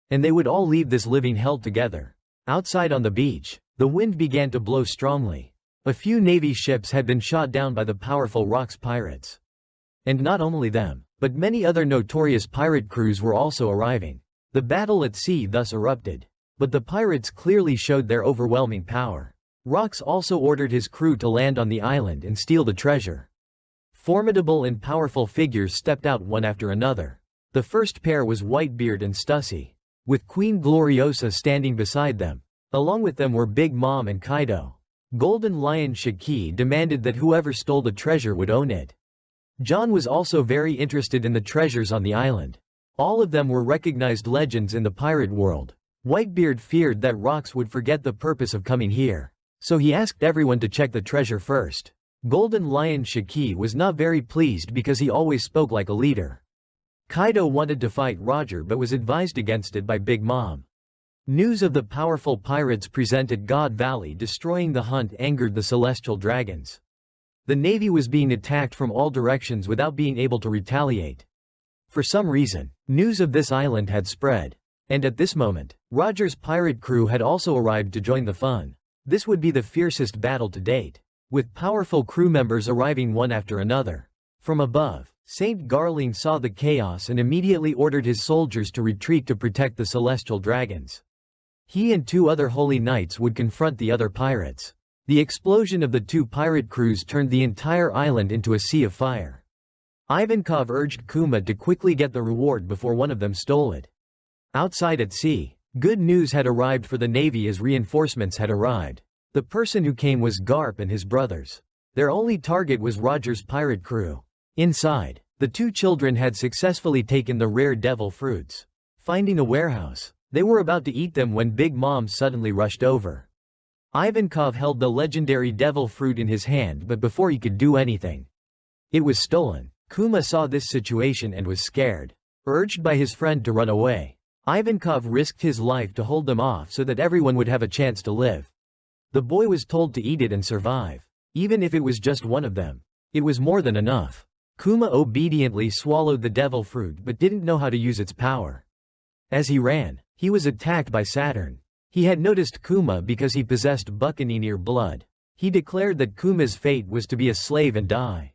and they would all leave this living hell together. Outside on the beach, the wind began to blow strongly. A few Navy ships had been shot down by the powerful Rocks pirates. And not only them, but many other notorious pirate crews were also arriving. The battle at sea thus erupted. But the pirates clearly showed their overwhelming power. Rocks also ordered his crew to land on the island and steal the treasure. Formidable and powerful figures stepped out one after another. The first pair was Whitebeard and Stussy, with Queen Gloriosa standing beside them. Along with them were Big Mom and Kaido. Golden Lion Shiki demanded that whoever stole the treasure would own it. John was also very interested in the treasures on the island. All of them were recognized legends in the pirate world. Whitebeard feared that Rocks would forget the purpose of coming here, so he asked everyone to check the treasure first. Golden Lion Shiki was not very pleased because he always spoke like a leader. Kaido wanted to fight Roger but was advised against it by Big Mom. News of the powerful pirates present at God Valley destroying the hunt angered the celestial dragons. The navy was being attacked from all directions without being able to retaliate. For some reason, news of this island had spread. And at this moment, Roger's pirate crew had also arrived to join the fun. This would be the fiercest battle to date, with powerful crew members arriving one after another. From above, Saint Garling saw the chaos and immediately ordered his soldiers to retreat to protect the celestial dragons. He and 2 other holy knights would confront the other pirates. The explosion of the 2 pirate crews turned the entire island into a sea of fire. Ivankov urged Kuma to quickly get the reward before one of them stole it. Outside at sea, good news had arrived for the navy as reinforcements had arrived. The person who came was Garp and his brothers. Their only target was Roger's pirate crew. Inside, the 2 children had successfully taken the rare devil fruits. Finding a warehouse, they were about to eat them when Big Mom suddenly rushed over. Ivankov held the legendary devil fruit in his hand, but before he could do anything, it was stolen. Kuma saw this situation and was scared. Urged by his friend to run away, Ivankov risked his life to hold them off so that everyone would have a chance to live. The boy was told to eat it and survive. Even if it was just one of them, it was more than enough. Kuma obediently swallowed the devil fruit but didn't know how to use its power. As he ran, he was attacked by Saturn. He had noticed Kuma because he possessed Buccaneer blood. He declared that Kuma's fate was to be a slave and die.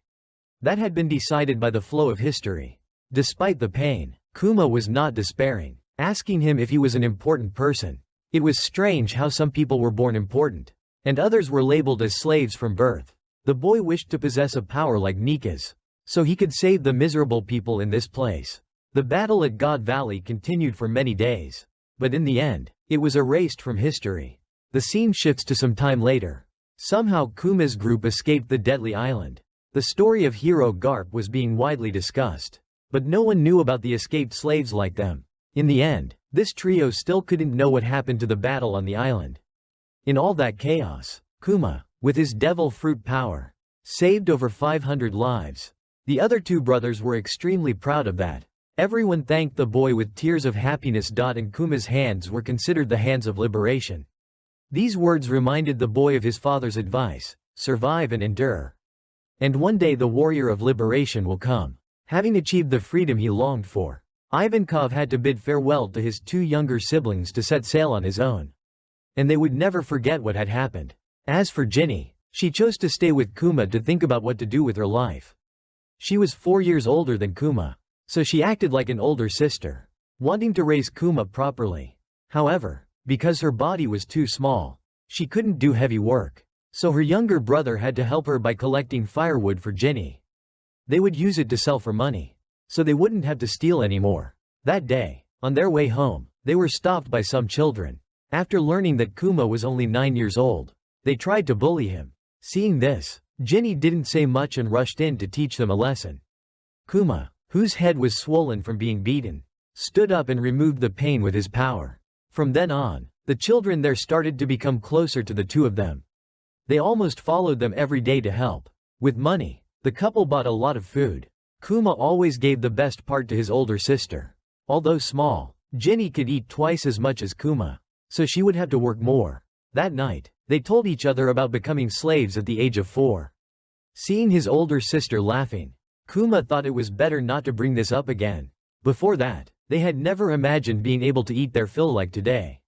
That had been decided by the flow of history. Despite the pain, Kuma was not despairing, asking him if he was an important person. It was strange how some people were born important, and others were labeled as slaves from birth. The boy wished to possess a power like Nika's, so he could save the miserable people in this place. The battle at God Valley continued for many days, but in the end, it was erased from history. The scene shifts to some time later. Somehow Kuma's group escaped the deadly island. The story of hero Garp was being widely discussed, but no one knew about the escaped slaves like them. In the end, this trio still couldn't know what happened to the battle on the island. In all that chaos, Kuma, with his devil fruit power, saved over 500 lives. The other 2 brothers were extremely proud of that. Everyone thanked the boy with tears of happiness. And Kuma's hands were considered the hands of liberation. These words reminded the boy of his father's advice: survive and endure. And one day the warrior of liberation will come. Having achieved the freedom he longed for, Ivankov had to bid farewell to his 2 younger siblings to set sail on his own. And they would never forget what had happened. As for Ginny, she chose to stay with Kuma to think about what to do with her life. She was 4 years older than Kuma, so she acted like an older sister, wanting to raise Kuma properly. However, because her body was too small, she couldn't do heavy work. So her younger brother had to help her by collecting firewood for Ginny. They would use it to sell for money, so they wouldn't have to steal anymore. That day, on their way home, they were stopped by some children. After learning that Kuma was only 9 years old, they tried to bully him. Seeing this, Ginny didn't say much and rushed in to teach them a lesson. Kuma, whose head was swollen from being beaten, stood up and removed the pain with his power. From then on, the children there started to become closer to the 2 of them. They almost followed them every day to help. With money, the couple bought a lot of food. Kuma always gave the best part to his older sister. Although small, Ginny could eat twice as much as Kuma, so she would have to work more. That night, they told each other about becoming slaves at the age of 4. Seeing his older sister laughing, Kuma thought it was better not to bring this up again. Before that, They had never imagined being able to eat their fill like today.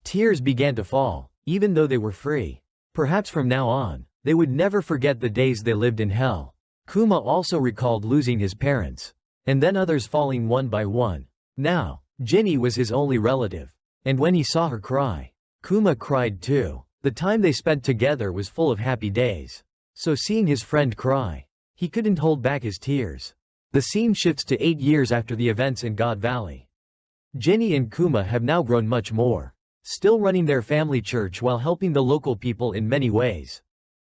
Tears began to fall, even though they were free. Perhaps from now on, they would never forget the days they lived in hell. Kuma also recalled losing his parents, and then others falling one by one. Now, Ginny was his only relative, and when he saw her cry, Kuma cried too. The time they spent together was full of happy days. So seeing his friend cry, he couldn't hold back his tears. The scene shifts to 8 years after the events in God Valley. Ginny and Kuma have now grown much more, still running their family church while helping the local people in many ways.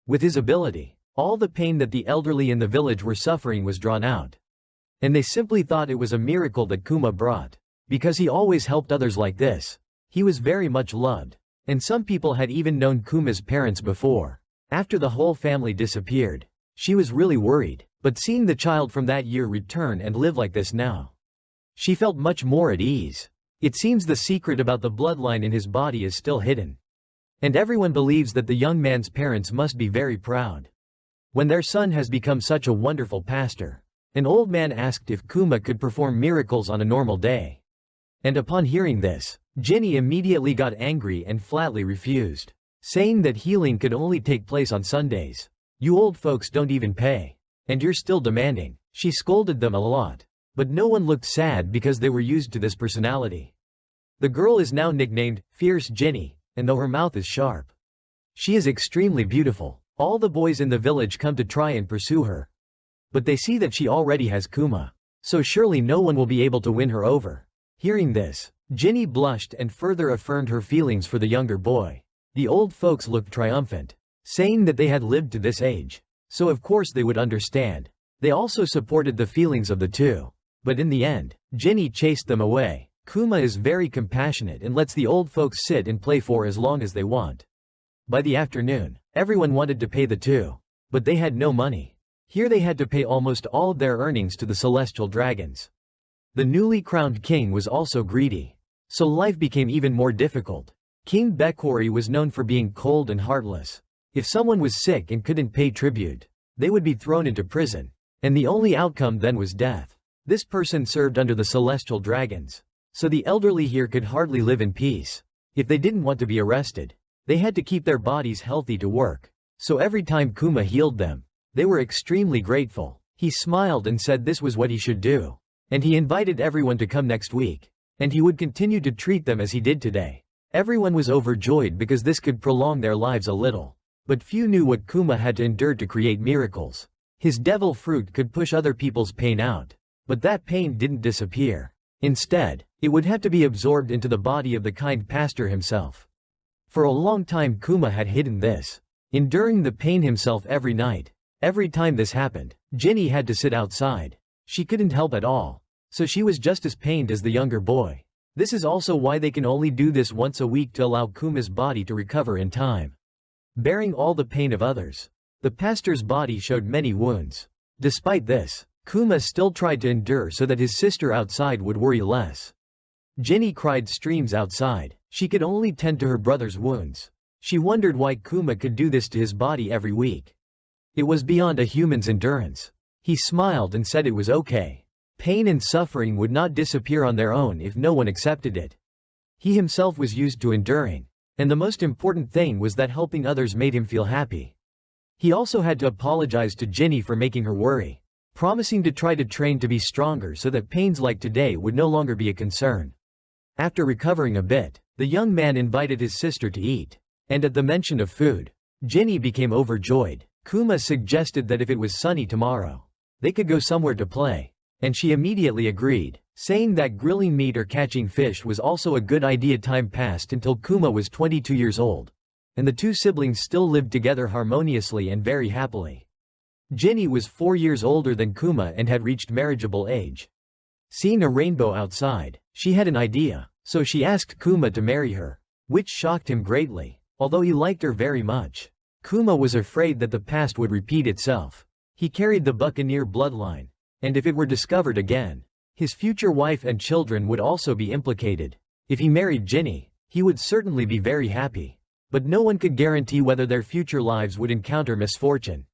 With his ability, all the pain that the elderly in the village were suffering was drawn out. And they simply thought it was a miracle that Kuma brought. Because he always helped others like this, he was very much loved. And some people had even known Kuma's parents before. After the whole family disappeared, she was really worried, but seeing the child from that year return and live like this now, she felt much more at ease. It seems the secret about the bloodline in his body is still hidden. And everyone believes that the young man's parents must be very proud. When their son has become such a wonderful pastor, an old man asked if Kuma could perform miracles on a normal day. And upon hearing this, Ginny immediately got angry and flatly refused, saying that healing could only take place on Sundays. You old folks don't even pay. And you're still demanding. She scolded them a lot. But no one looked sad because they were used to this personality. The girl is now nicknamed Fierce Ginny, and though her mouth is sharp, she is extremely beautiful. All the boys in the village come to try and pursue her. But they see that she already has Kuma. So surely no one will be able to win her over. Hearing this, Ginny blushed and further affirmed her feelings for the younger boy. The old folks looked triumphant, saying that they had lived to this age, so of course they would understand. They also supported the feelings of the two. But in the end, Ginny chased them away. Kuma is very compassionate and lets the old folks sit and play for as long as they want. By the afternoon, everyone wanted to pay the two, but they had no money. Here they had to pay almost all of their earnings to the celestial dragons. The newly crowned king was also greedy, so life became even more difficult. King Bekori was known for being cold and heartless. If someone was sick and couldn't pay tribute, they would be thrown into prison, and the only outcome then was death. This person served under the celestial dragons, so the elderly here could hardly live in peace. If they didn't want to be arrested, they had to keep their bodies healthy to work. So every time Kuma healed them, they were extremely grateful. He smiled and said this was what he should do. And he invited everyone to come next week. And he would continue to treat them as he did today. Everyone was overjoyed because this could prolong their lives a little. But few knew what Kuma had to endure to create miracles. His devil fruit could push other people's pain out. But that pain didn't disappear. Instead, it would have to be absorbed into the body of the kind pastor himself. For a long time Kuma had hidden this, enduring the pain himself every night. Every time this happened, Ginny had to sit outside. She couldn't help at all, so she was just as pained as the younger boy. This is also why they can only do this once a week to allow Kuma's body to recover in time. Bearing all the pain of others, the pastor's body showed many wounds. Despite this, Kuma still tried to endure so that his sister outside would worry less. Ginny cried streams outside. She could only tend to her brother's wounds. She wondered why Kuma could do this to his body every week. It was beyond a human's endurance. He smiled and said it was okay. Pain and suffering would not disappear on their own if no one accepted it. He himself was used to enduring, and the most important thing was that helping others made him feel happy. He also had to apologize to Ginny for making her worry, promising to try to train to be stronger so that pains like today would no longer be a concern. After recovering a bit, the young man invited his sister to eat, and at the mention of food, Ginny became overjoyed. Kuma suggested that if it was sunny tomorrow, they could go somewhere to play, and she immediately agreed, saying that grilling meat or catching fish was also a good idea. Time passed until Kuma was 22 years old, and the two siblings still lived together harmoniously and very happily. Ginny was 4 years older than Kuma and had reached marriageable age. Seeing a rainbow outside, she had an idea, so she asked Kuma to marry her, which shocked him greatly, although he liked her very much. Kuma was afraid that the past would repeat itself. He carried the buccaneer bloodline, and if it were discovered again, his future wife and children would also be implicated. If he married Ginny, he would certainly be very happy. But no one could guarantee whether their future lives would encounter misfortune.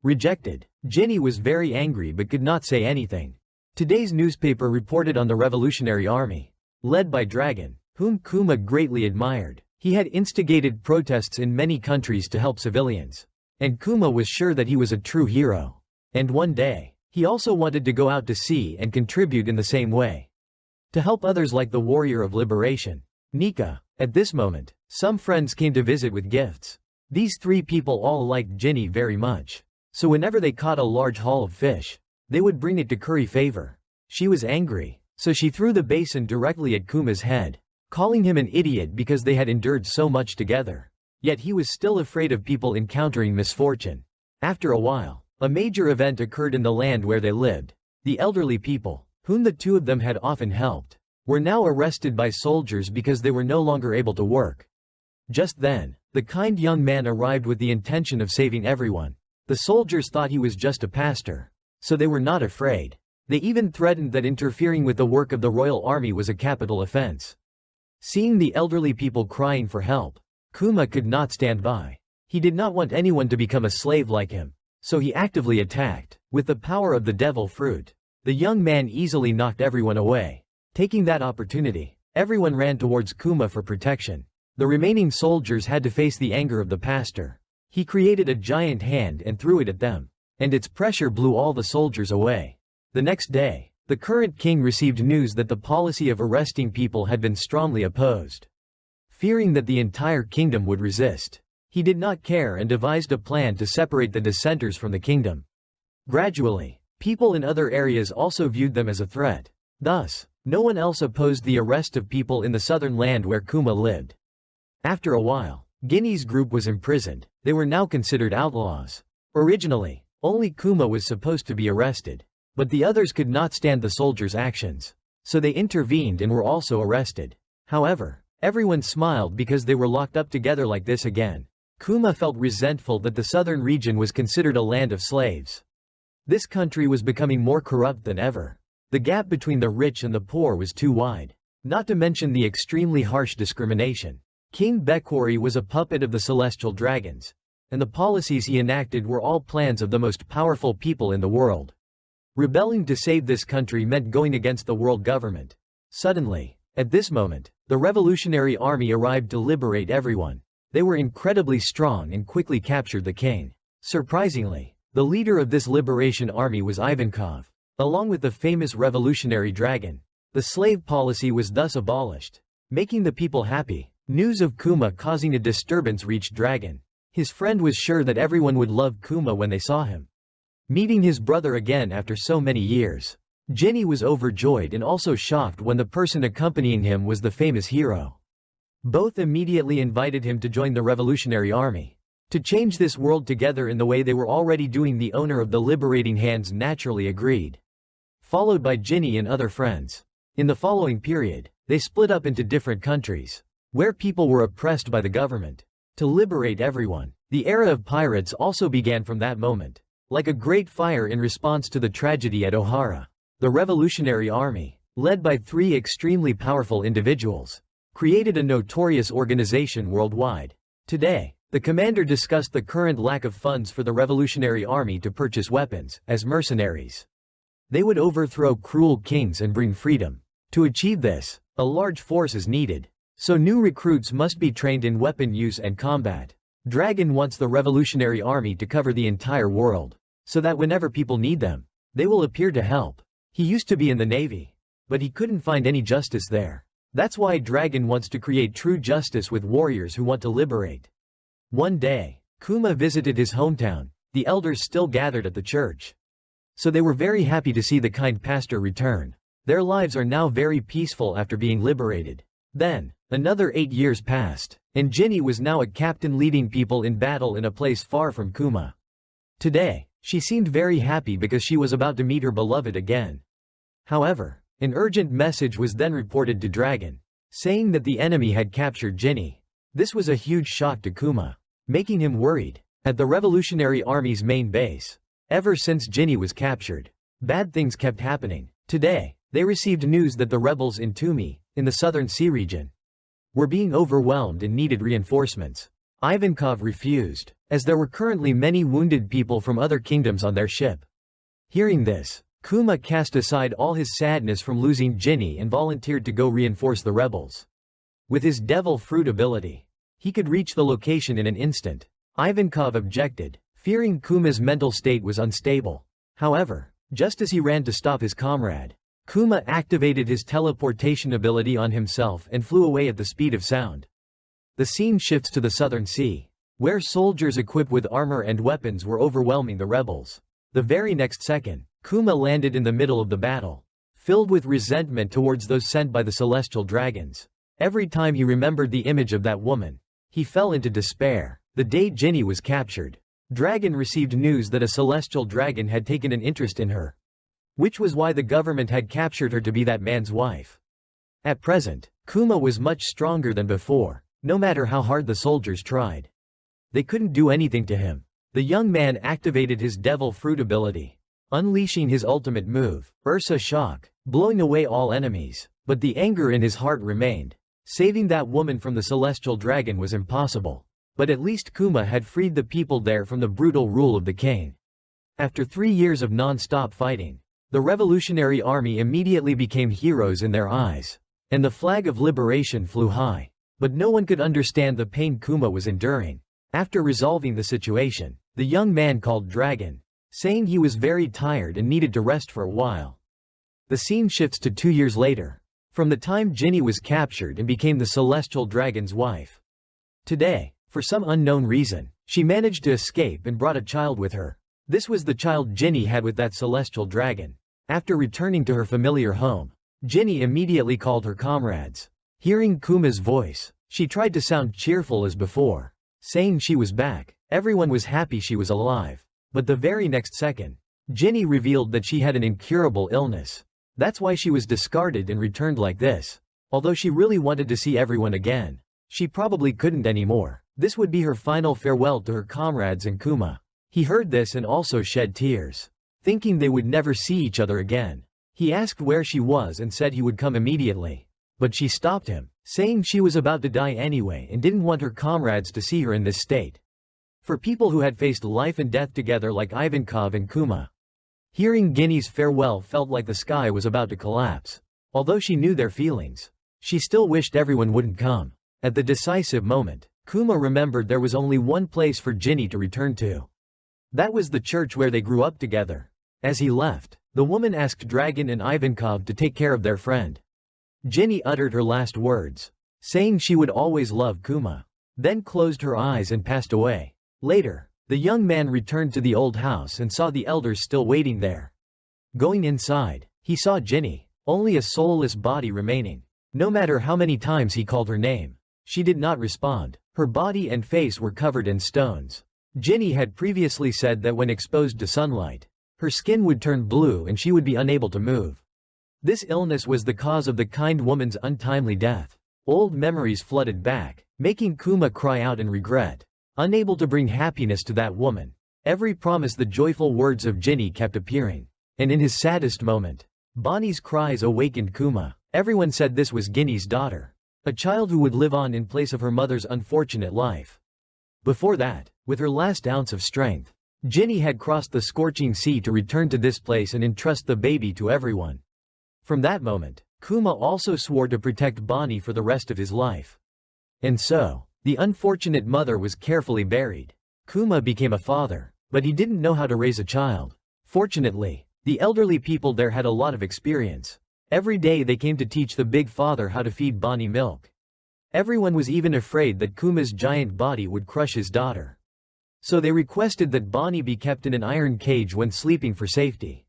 Rejected, Ginny was very angry but could not say anything. Today's newspaper reported on the Revolutionary Army, led by Dragon, whom Kuma greatly admired. He had instigated protests in many countries to help civilians, and Kuma was sure that he was a true hero. And one day, he also wanted to go out to sea and contribute in the same way, to help others like the warrior of liberation, Nika. At this moment, some friends came to visit with gifts. These three people all liked Ginny very much, so whenever they caught a large haul of fish, they would bring it to curry favor. She was angry, so she threw the basin directly at Kuma's head, calling him an idiot because they had endured so much together. Yet he was still afraid of people encountering misfortune. After a while, a major event occurred in the land where they lived. The elderly people, whom the two of them had often helped, were now arrested by soldiers because they were no longer able to work. Just then, the kind young man arrived with the intention of saving everyone. The soldiers thought he was just a pastor, so they were not afraid. They even threatened that interfering with the work of the royal army was a capital offense. Seeing the elderly people crying for help, Kuma could not stand by. He did not want anyone to become a slave like him, so he actively attacked. With the power of the devil fruit, the young man easily knocked everyone away. Taking that opportunity, everyone ran towards Kuma for protection. The remaining soldiers had to face the anger of the pastor. He created a giant hand and threw it at them, and its pressure blew all the soldiers away. The next day, the current king received news that the policy of arresting people had been strongly opposed. Fearing that the entire kingdom would resist, he did not care and devised a plan to separate the dissenters from the kingdom. Gradually, people in other areas also viewed them as a threat. Thus, no one else opposed the arrest of people in the southern land where Kuma lived. After a while, Ginny's group was imprisoned. They were now considered outlaws. Originally, only Kuma was supposed to be arrested, but the others could not stand the soldiers' actions, so they intervened and were also arrested. However, everyone smiled because they were locked up together like this again. Kuma felt resentful that the southern region was considered a land of slaves. This country was becoming more corrupt than ever. The gap between the rich and the poor was too wide, not to mention the extremely harsh discrimination. King Bekwari was a puppet of the celestial dragons, and the policies he enacted were all plans of the most powerful people in the world. Rebelling to save this country meant going against the world government. Suddenly, at this moment, the Revolutionary Army arrived to liberate everyone. They were incredibly strong and quickly captured the king. Surprisingly, the leader of this liberation army was Ivankov, along with the famous revolutionary dragon. The slave policy was thus abolished, making the people happy. News of Kuma causing a disturbance reached Dragon. His friend was sure that everyone would love Kuma when they saw him, meeting his brother again after so many years. Ginny was overjoyed and also shocked when the person accompanying him was the famous hero. Both immediately invited him to join the Revolutionary Army. To change this world together in the way they were already doing, the owner of the liberating hands naturally agreed, followed by Ginny and other friends. In the following period, they split up into different countries, where people were oppressed by the government. To liberate everyone, the era of pirates also began from that moment. Like a great fire in response to the tragedy at Ohara, the Revolutionary Army, led by three extremely powerful individuals, created a notorious organization worldwide. Today, the commander discussed the current lack of funds for the Revolutionary Army to purchase weapons, as mercenaries. They would overthrow cruel kings and bring freedom. To achieve this, a large force is needed, so new recruits must be trained in weapon use and combat. Dragon wants the Revolutionary Army to cover the entire world, so that whenever people need them, they will appear to help. He used to be in the Navy, but he couldn't find any justice there. That's why Dragon wants to create true justice with warriors who want to liberate. One day, Kuma visited his hometown. The elders still gathered at the church, so they were very happy to see the kind pastor return. Their lives are now very peaceful after being liberated. Then, another 8 years passed, and Ginny was now a captain leading people in battle in a place far from Kuma. Today, she seemed very happy because she was about to meet her beloved again. However, an urgent message was then reported to Dragon, saying that the enemy had captured Ginny. This was a huge shock to Kuma, making him worried. At the Revolutionary Army's main base, ever since Ginny was captured, bad things kept happening. Today, they received news that the rebels in Tumi, in the southern sea region, were being overwhelmed and needed reinforcements. Ivankov refused, as there were currently many wounded people from other kingdoms on their ship. Hearing this, Kuma cast aside all his sadness from losing Ginny and volunteered to go reinforce the rebels. With his devil fruit ability, he could reach the location in an instant. Ivankov objected, fearing Kuma's mental state was unstable. However, just as he ran to stop his comrade, Kuma activated his teleportation ability on himself and flew away at the speed of sound. The scene shifts to the Southern Sea, where soldiers equipped with armor and weapons were overwhelming the rebels. The very next second, Kuma landed in the middle of the battle, filled with resentment towards those sent by the celestial dragons. Every time he remembered the image of that woman, he fell into despair. The day Ginny was captured, Dragon received news that a celestial dragon had taken an interest in her, which was why the government had captured her to be that man's wife. At present, Kuma was much stronger than before, no matter how hard the soldiers tried. They couldn't do anything to him. The young man activated his devil fruit ability, unleashing his ultimate move, Ursa Shock, blowing away all enemies. But the anger in his heart remained. Saving that woman from the celestial dragon was impossible. But at least Kuma had freed the people there from the brutal rule of the king. After 3 years of non-stop fighting, the Revolutionary Army immediately became heroes in their eyes, and the flag of liberation flew high. But no one could understand the pain Kuma was enduring. After resolving the situation, the young man called Dragon, saying he was very tired and needed to rest for a while. The scene shifts to 2 years later, from the time Ginny was captured and became the celestial dragon's wife. Today, for some unknown reason, she managed to escape and brought a child with her. This was the child Ginny had with that celestial dragon. After returning to her familiar home, Ginny immediately called her comrades. Hearing Kuma's voice, she tried to sound cheerful as before, saying she was back. Everyone was happy she was alive. But the very next second, Ginny revealed that she had an incurable illness. That's why she was discarded and returned like this. Although she really wanted to see everyone again, she probably couldn't anymore. This would be her final farewell to her comrades and Kuma. He heard this and also shed tears, thinking they would never see each other again. He asked where she was and said he would come immediately. But she stopped him, saying she was about to die anyway and didn't want her comrades to see her in this state. For people who had faced life and death together like Ivankov and Kuma, hearing Ginny's farewell felt like the sky was about to collapse. Although she knew their feelings, she still wished everyone wouldn't come. At the decisive moment, Kuma remembered there was only one place for Ginny to return to. That was the church where they grew up together. As he left, the woman asked Dragon and Ivankov to take care of their friend. Ginny uttered her last words, saying she would always love Kuma, then closed her eyes and passed away. Later, the young man returned to the old house and saw the elders still waiting there. Going inside, he saw Ginny, only a soulless body remaining. No matter how many times he called her name, she did not respond. Her body and face were covered in stones. Ginny had previously said that when exposed to sunlight, her skin would turn blue and she would be unable to move. This illness was the cause of the kind woman's untimely death. Old memories flooded back, making Kuma cry out in regret. Unable to bring happiness to that woman, every promise the joyful words of Ginny kept appearing. And in his saddest moment, Bonnie's cries awakened Kuma. Everyone said this was Ginny's daughter, a child who would live on in place of her mother's unfortunate life. Before that, with her last ounce of strength, Ginny had crossed the scorching sea to return to this place and entrust the baby to everyone. From that moment, Kuma also swore to protect Bonnie for the rest of his life. And so, the unfortunate mother was carefully buried. Kuma became a father, but he didn't know how to raise a child. Fortunately, the elderly people there had a lot of experience. Every day they came to teach the big father how to feed Bonnie milk. Everyone was even afraid that Kuma's giant body would crush his daughter. So they requested that Bonnie be kept in an iron cage when sleeping for safety.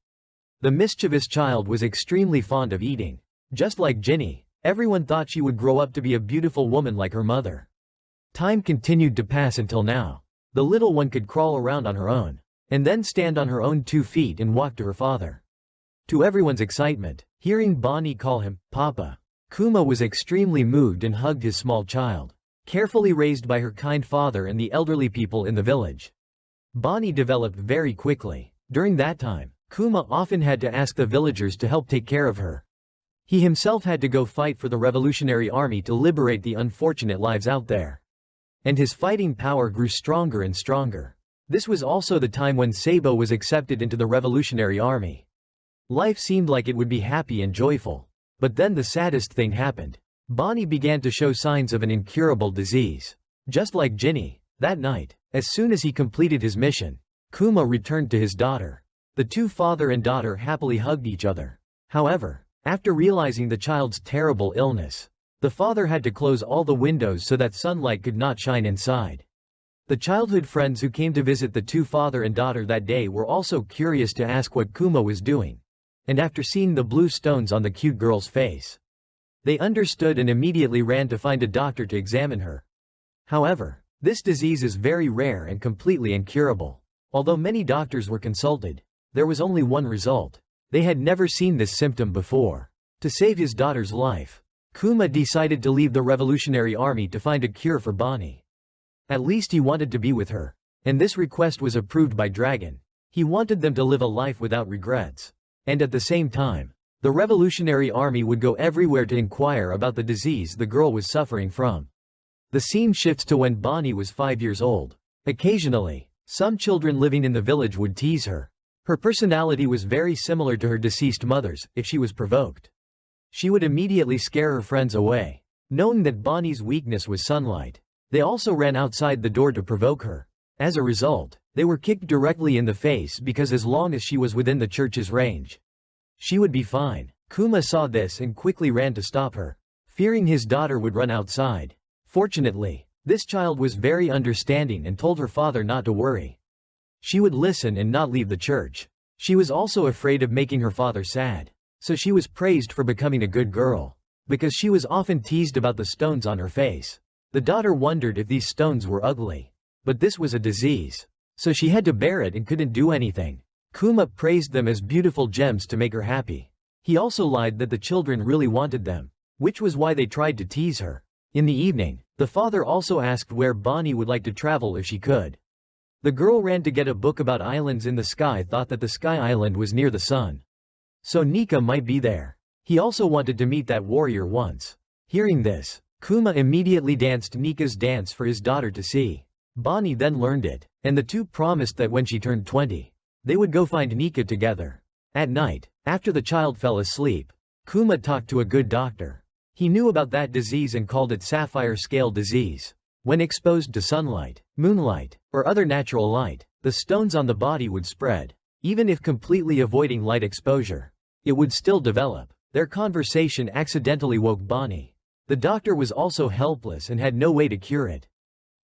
The mischievous child was extremely fond of eating. Just like Ginny, everyone thought she would grow up to be a beautiful woman like her mother. Time continued to pass until now. The little one could crawl around on her own, and then stand on her own 2 feet and walk to her father. To everyone's excitement, hearing Bonnie call him Papa, Kuma was extremely moved and hugged his small child, carefully raised by her kind father and the elderly people in the village. Bonnie developed very quickly. During that time, Kuma often had to ask the villagers to help take care of her. He himself had to go fight for the Revolutionary Army to liberate the unfortunate lives out there. And his fighting power grew stronger and stronger. This was also the time when Sabo was accepted into the Revolutionary Army. Life seemed like it would be happy and joyful. But then the saddest thing happened. Bonnie began to show signs of an incurable disease. Just like Ginny, that night, as soon as he completed his mission, Kuma returned to his daughter. The two father and daughter happily hugged each other. However, after realizing the child's terrible illness, the father had to close all the windows so that sunlight could not shine inside. The childhood friends who came to visit the two father and daughter that day were also curious to ask what Kuma was doing. And after seeing the blue stones on the cute girl's face, they understood and immediately ran to find a doctor to examine her. However, this disease is very rare and completely incurable. Although many doctors were consulted, there was only one result. They had never seen this symptom before. To save his daughter's life, Kuma decided to leave the Revolutionary Army to find a cure for Bonnie. At least he wanted to be with her, and this request was approved by Dragon. He wanted them to live a life without regrets. And at the same time, the Revolutionary Army would go everywhere to inquire about the disease the girl was suffering from. The scene shifts to when Bonnie was 5 years old. Occasionally, some children living in the village would tease her. Her personality was very similar to her deceased mother's. If she was provoked, she would immediately scare her friends away. Knowing that Bonnie's weakness was sunlight, they also ran outside the door to provoke her. As a result, they were kicked directly in the face because as long as she was within the church's range, she would be fine. Kuma saw this and quickly ran to stop her, fearing his daughter would run outside. Fortunately, this child was very understanding and told her father not to worry. She would listen and not leave the church. She was also afraid of making her father sad, so she was praised for becoming a good girl, because she was often teased about the stones on her face. The daughter wondered if these stones were ugly. But this was a disease, so she had to bear it and couldn't do anything. Kuma praised them as beautiful gems to make her happy. He also lied that the children really wanted them, which was why they tried to tease her. In the evening, the father also asked where Bonnie would like to travel if she could. The girl ran to get a book about islands in the sky, thought that the sky island was near the sun, so Nika might be there. He also wanted to meet that warrior once. Hearing this, Kuma immediately danced Nika's dance for his daughter to see. Bonnie then learned it, and the two promised that when she turned 20, they would go find Nika together. At night, after the child fell asleep, Kuma talked to a good doctor. He knew about that disease and called it sapphire scale disease. When exposed to sunlight, moonlight, or other natural light, the stones on the body would spread. Even if completely avoiding light exposure, it would still develop. Their conversation accidentally woke Bonnie. The doctor was also helpless and had no way to cure it.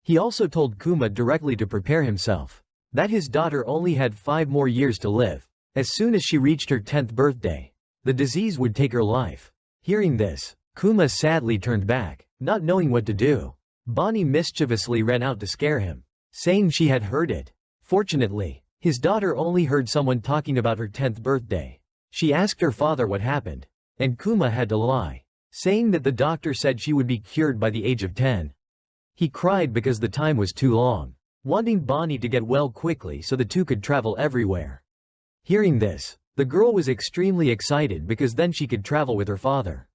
He also told Kuma directly to prepare himself, that his daughter only had 5 more years to live. As soon as she reached her 10th birthday, the disease would take her life. Hearing this, Kuma sadly turned back, not knowing what to do. Bonnie mischievously ran out to scare him, saying she had heard it. Fortunately, his daughter only heard someone talking about her 10th birthday. She asked her father what happened, and Kuma had to lie, saying that the doctor said she would be cured by the age of 10. He cried because the time was too long, wanting Bonnie to get well quickly so the two could travel everywhere. Hearing this, the girl was extremely excited because then she could travel with her father.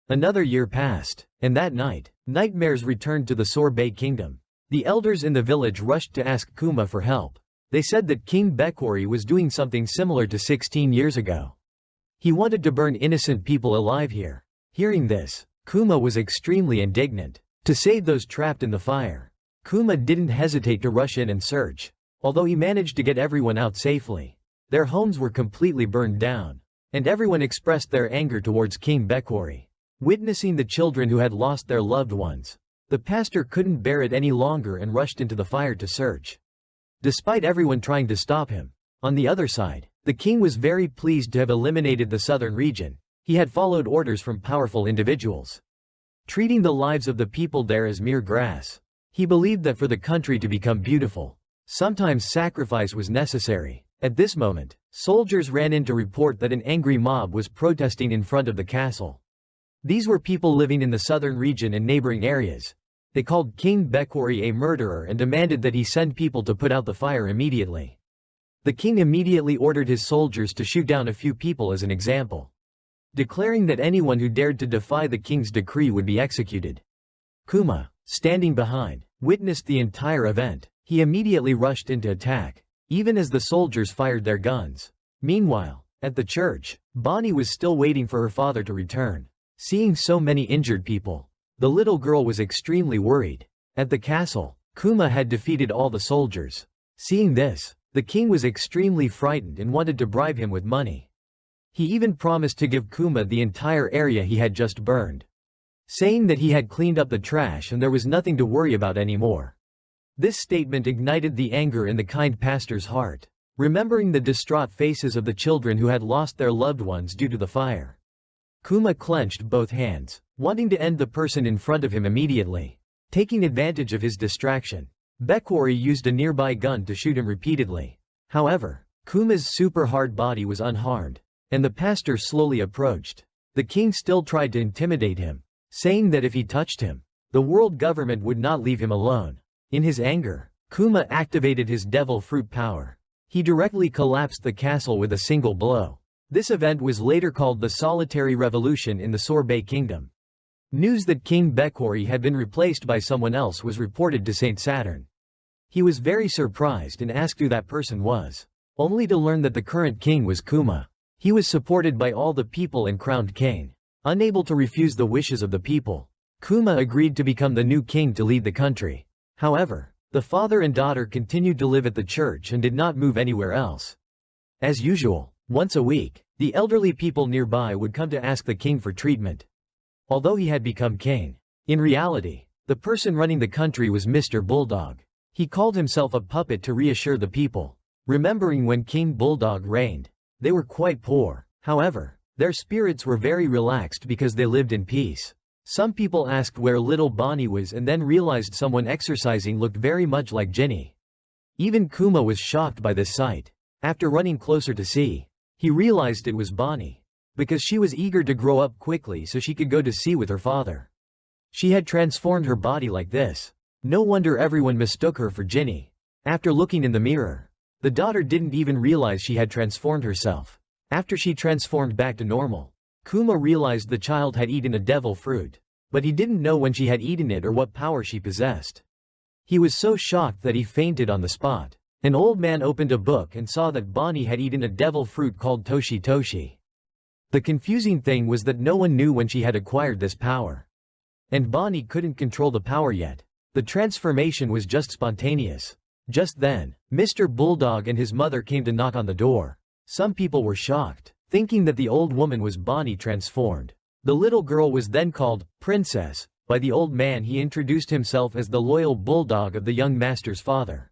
Another year passed, and that night, nightmares returned to the Sorbet Kingdom. The elders in the village rushed to ask Kuma for help. They said that King Bekori was doing something similar to 16 years ago. He wanted to burn innocent people alive here. Hearing this, Kuma was extremely indignant. To save those trapped in the fire, Kuma didn't hesitate to rush in and search. Although he managed to get everyone out safely, their homes were completely burned down, and everyone expressed their anger towards King Bekori. Witnessing the children who had lost their loved ones, the pastor couldn't bear it any longer and rushed into the fire to search, despite everyone trying to stop him. On the other side, the king was very pleased to have eliminated the southern region. He had followed orders from powerful individuals, treating the lives of the people there as mere grass. He believed that for the country to become beautiful, sometimes sacrifice was necessary. At this moment, soldiers ran in to report that an angry mob was protesting in front of the castle. These were people living in the southern region and neighboring areas. They called King Bekori a murderer and demanded that he send people to put out the fire immediately. The king immediately ordered his soldiers to shoot down a few people as an example, declaring that anyone who dared to defy the king's decree would be executed. Kuma, standing behind, witnessed the entire event. He immediately rushed into attack, even as the soldiers fired their guns. Meanwhile, At the church, Bonnie was still waiting for her father to return. Seeing so many injured people, the little girl was extremely worried. At the castle, Kuma had defeated all the soldiers. Seeing this, the king was extremely frightened and wanted to bribe him with money. He even promised to give Kuma the entire area he had just burned, saying that he had cleaned up the trash and there was nothing to worry about anymore. This statement ignited the anger in the kind pastor's heart, remembering the distraught faces of the children who had lost their loved ones due to the fire. Kuma clenched both hands, wanting to end the person in front of him immediately. Taking advantage of his distraction, Bekori used a nearby gun to shoot him repeatedly. However, Kuma's super hard body was unharmed, and the pastor slowly approached. The king still tried to intimidate him, saying that if he touched him, the world government would not leave him alone. In his anger, Kuma activated his devil fruit power. He directly collapsed the castle with a single blow. This event was later called the Solitary Revolution in the Sorbet Kingdom. News that King Bekori had been replaced by someone else was reported to Saint Saturn. He was very surprised and asked who that person was, only to learn that the current king was Kuma. He was supported by all the people and crowned king. Unable to refuse the wishes of the people, Kuma agreed to become the new king to lead the country. However, the father and daughter continued to live at the church and did not move anywhere else. As usual, once a week, the elderly people nearby would come to ask the king for treatment. Although he had become king, in reality, the person running the country was Mr. Bulldog. He called himself a puppet to reassure the people. Remembering when King Bulldog reigned, they were quite poor. However, their spirits were very relaxed because they lived in peace. Some people asked where little Bonnie was and then realized someone exercising looked very much like Ginny. Even Kuma was shocked by this sight. After running closer to see, he realized it was Bonnie, because she was eager to grow up quickly so she could go to sea with her father. She had transformed her body like this. No wonder everyone mistook her for Ginny. After looking in the mirror, the daughter didn't even realize she had transformed herself. After she transformed back to normal, Kuma realized the child had eaten a devil fruit, but he didn't know when she had eaten it or what power she possessed. He was so shocked that he fainted on the spot. An old man opened a book and saw that Bonnie had eaten a devil fruit called Toshi Toshi. The confusing thing was that no one knew when she had acquired this power. And Bonnie couldn't control the power yet. The transformation was just spontaneous. Just then, Mr. Bulldog and his mother came to knock on the door. Some people were shocked, thinking that the old woman was Bonnie transformed. The little girl was then called Princess by the old man. He introduced himself as the loyal bulldog of the young master's father.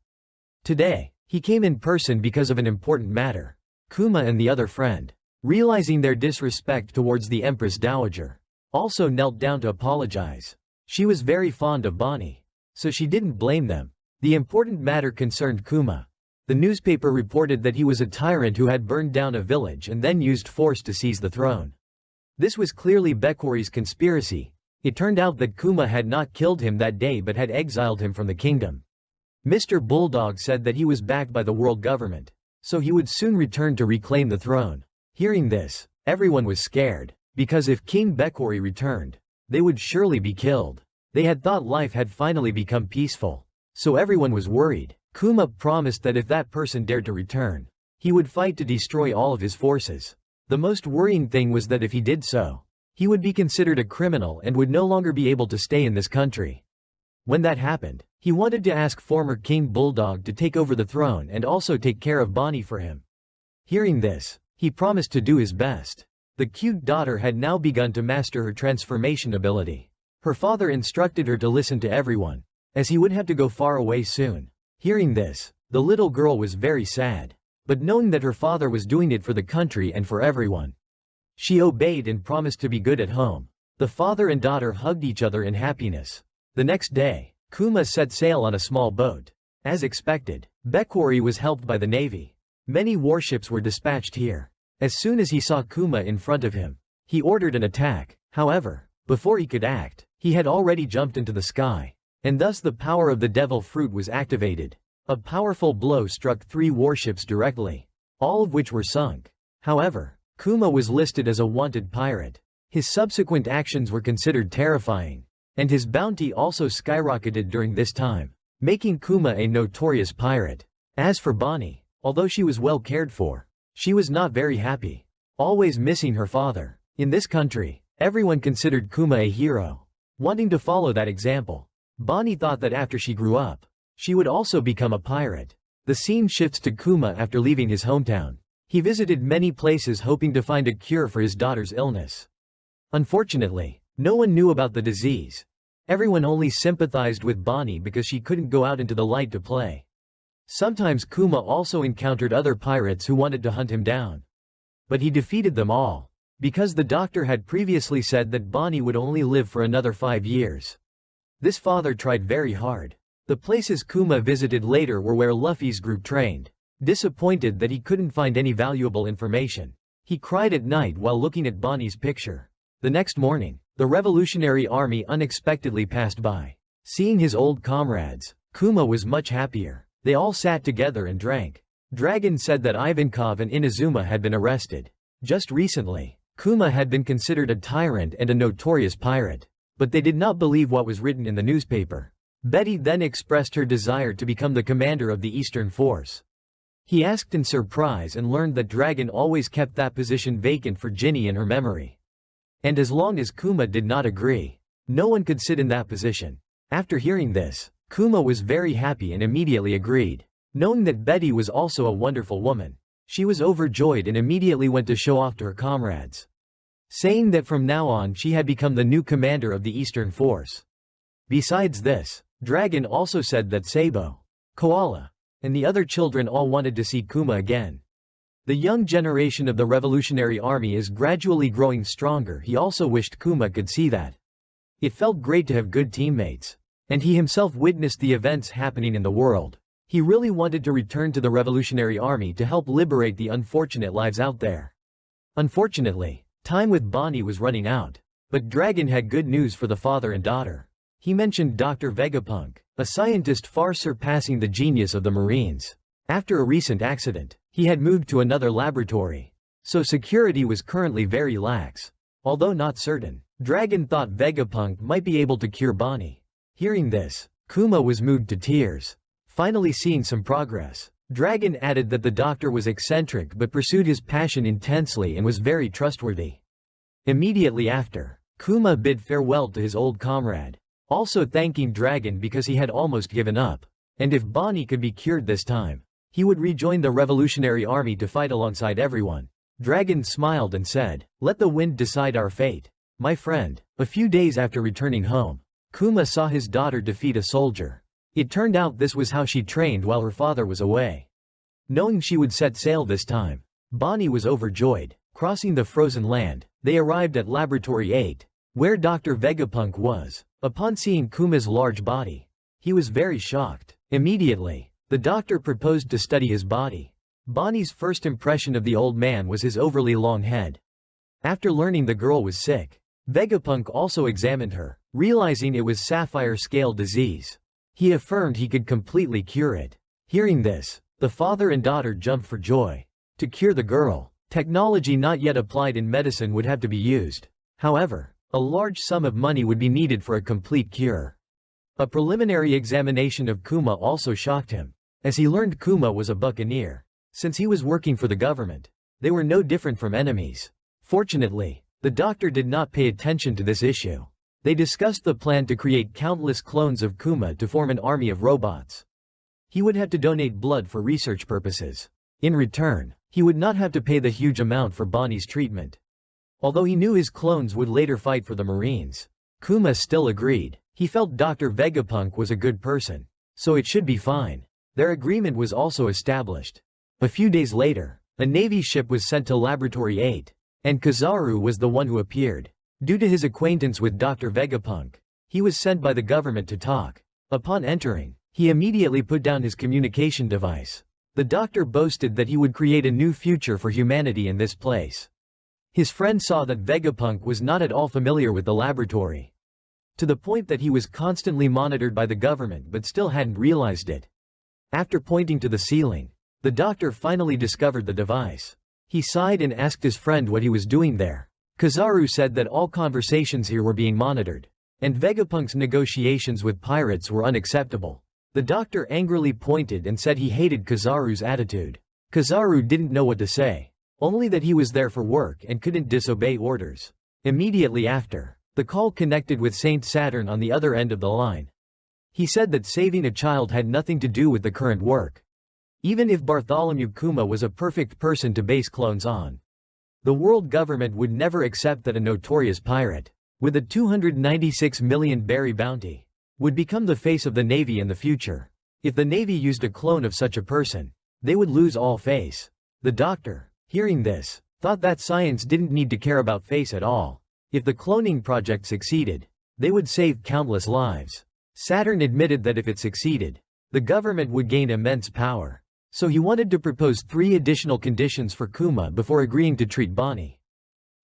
Today, he came in person because of an important matter. Kuma and the other friend, realizing their disrespect towards the Empress Dowager, also knelt down to apologize. She was very fond of Bonnie, so she didn't blame them. The important matter concerned Kuma. The newspaper reported that he was a tyrant who had burned down a village and then used force to seize the throne. This was clearly Bekori's conspiracy. It turned out that Kuma had not killed him that day but had exiled him from the kingdom. Mr. Bulldog said that he was backed by the world government, so he would soon return to reclaim the throne. Hearing this, everyone was scared, because if King Bekori returned, they would surely be killed. They had thought life had finally become peaceful, so everyone was worried. Kuma promised that if that person dared to return, he would fight to destroy all of his forces. The most worrying thing was that if he did so, he would be considered a criminal and would no longer be able to stay in this country. When that happened, he wanted to ask former King Bulldog to take over the throne and also take care of Bonnie for him. Hearing this, he promised to do his best. The cute daughter had now begun to master her transformation ability. Her father instructed her to listen to everyone, as he would have to go far away soon. Hearing this, the little girl was very sad, but knowing that her father was doing it for the country and for everyone, she obeyed and promised to be good at home. The father and daughter hugged each other in happiness. The next day, Kuma set sail on a small boat. As expected, Bekori was helped by the navy. Many warships were dispatched here. As soon as he saw Kuma in front of him, he ordered an attack. However, before he could act, he had already jumped into the sky, and thus the power of the devil fruit was activated. A powerful blow struck 3 warships directly, all of which were sunk. However, Kuma was listed as a wanted pirate. His subsequent actions were considered terrifying, and his bounty also skyrocketed during this time, making Kuma a notorious pirate. As for Bonnie, although she was well cared for, She was not very happy, always missing her father. In this country, everyone considered Kuma a hero, wanting to follow that example. Bonnie thought that after she grew up, she would also become a pirate. The scene shifts to Kuma after leaving his hometown. He visited many places hoping to find a cure for his daughter's illness. Unfortunately, no one knew about the disease. Everyone only sympathized with Bonnie because she couldn't go out into the light to play. Sometimes Kuma also encountered other pirates who wanted to hunt him down. But he defeated them all, because the doctor had previously said that Bonnie would only live for another 5 years. This father tried very hard. The places Kuma visited later were where Luffy's group trained. Disappointed that he couldn't find any valuable information, he cried at night while looking at Bonnie's picture. The next morning, the Revolutionary Army unexpectedly passed by. Seeing his old comrades, Kuma was much happier. They all sat together and drank. Dragon said that Ivankov and Inazuma had been arrested. Just recently, Kuma had been considered a tyrant and a notorious pirate. But they did not believe what was written in the newspaper. Betty then expressed her desire to become the commander of the Eastern Force. He asked in surprise and learned that Dragon always kept that position vacant for Ginny in her memory. And as long as Kuma did not agree, no one could sit in that position. After hearing this, Kuma was very happy and immediately agreed. Knowing that Betty was also a wonderful woman, she was overjoyed and immediately went to show off to her comrades, saying that from now on she had become the new commander of the Eastern Force. Besides this, Dragon also said that Sabo, Koala, and the other children all wanted to see Kuma again. The young generation of the Revolutionary Army is gradually growing stronger. He also wished Kuma could see that. It felt great to have good teammates. And he himself witnessed the events happening in the world. He really wanted to return to the Revolutionary Army to help liberate the unfortunate lives out there. Unfortunately, time with Bonnie was running out. But Dragon had good news for the father and daughter. He mentioned Dr. Vegapunk, a scientist far surpassing the genius of the Marines. After a recent accident, he had moved to another laboratory, so security was currently very lax. Although not certain, Dragon thought Vegapunk might be able to cure Bonnie. Hearing this, Kuma was moved to tears. Finally seeing some progress, Dragon added that the doctor was eccentric but pursued his passion intensely and was very trustworthy. Immediately after, Kuma bid farewell to his old comrade, also thanking Dragon because he had almost given up. And if Bonnie could be cured this time, he would rejoin the Revolutionary Army to fight alongside everyone. Dragon smiled and said, "Let the wind decide our fate, my friend." A few days after returning home, Kuma saw his daughter defeat a soldier. It turned out this was how she trained while her father was away. Knowing she would set sail this time, Bonnie was overjoyed. Crossing the frozen land, they arrived at Laboratory 8, where Dr. Vegapunk was. Upon seeing Kuma's large body, he was very shocked. Immediately, the doctor proposed to study his body. Bonnie's first impression of the old man was his overly long head. After learning the girl was sick, Vegapunk also examined her, realizing it was sapphire scale disease. He affirmed he could completely cure it. Hearing this, the father and daughter jumped for joy. To cure the girl, technology not yet applied in medicine would have to be used. However, a large sum of money would be needed for a complete cure. A preliminary examination of Kuma also shocked him, as he learned Kuma was a buccaneer. Since he was working for the government, they were no different from enemies. Fortunately, the doctor did not pay attention to this issue. They discussed the plan to create countless clones of Kuma to form an army of robots. He would have to donate blood for research purposes. In return, he would not have to pay the huge amount for Bonnie's treatment. Although he knew his clones would later fight for the Marines, Kuma still agreed. He felt Dr. Vegapunk was a good person, so it should be fine. Their agreement was also established. A few days later, a Navy ship was sent to Laboratory 8, and Kizaru was the one who appeared. Due to his acquaintance with Dr. Vegapunk, he was sent by the government to talk. Upon entering, he immediately put down his communication device. The doctor boasted that he would create a new future for humanity in this place. His friend saw that Vegapunk was not at all familiar with the laboratory, to the point that he was constantly monitored by the government but still hadn't realized it. After pointing to the ceiling, the doctor finally discovered the device. He sighed and asked his friend what he was doing there. Kizaru said that all conversations here were being monitored, and Vegapunk's negotiations with pirates were unacceptable. The doctor angrily pointed and said he hated Kizaru's attitude. Kizaru didn't know what to say, only that he was there for work and couldn't disobey orders. Immediately after, the call connected with Saint Saturn on the other end of the line. He said that saving a child had nothing to do with the current work. Even if Bartholomew Kuma was a perfect person to base clones on, the world government would never accept that a notorious pirate, with a 296 million berry bounty, would become the face of the Navy in the future. If the Navy used a clone of such a person, they would lose all face. The doctor, hearing this, thought that science didn't need to care about face at all. If the cloning project succeeded, they would save countless lives. Saturn admitted that if it succeeded, the government would gain immense power. So he wanted to propose 3 additional conditions for Kuma before agreeing to treat Bonnie.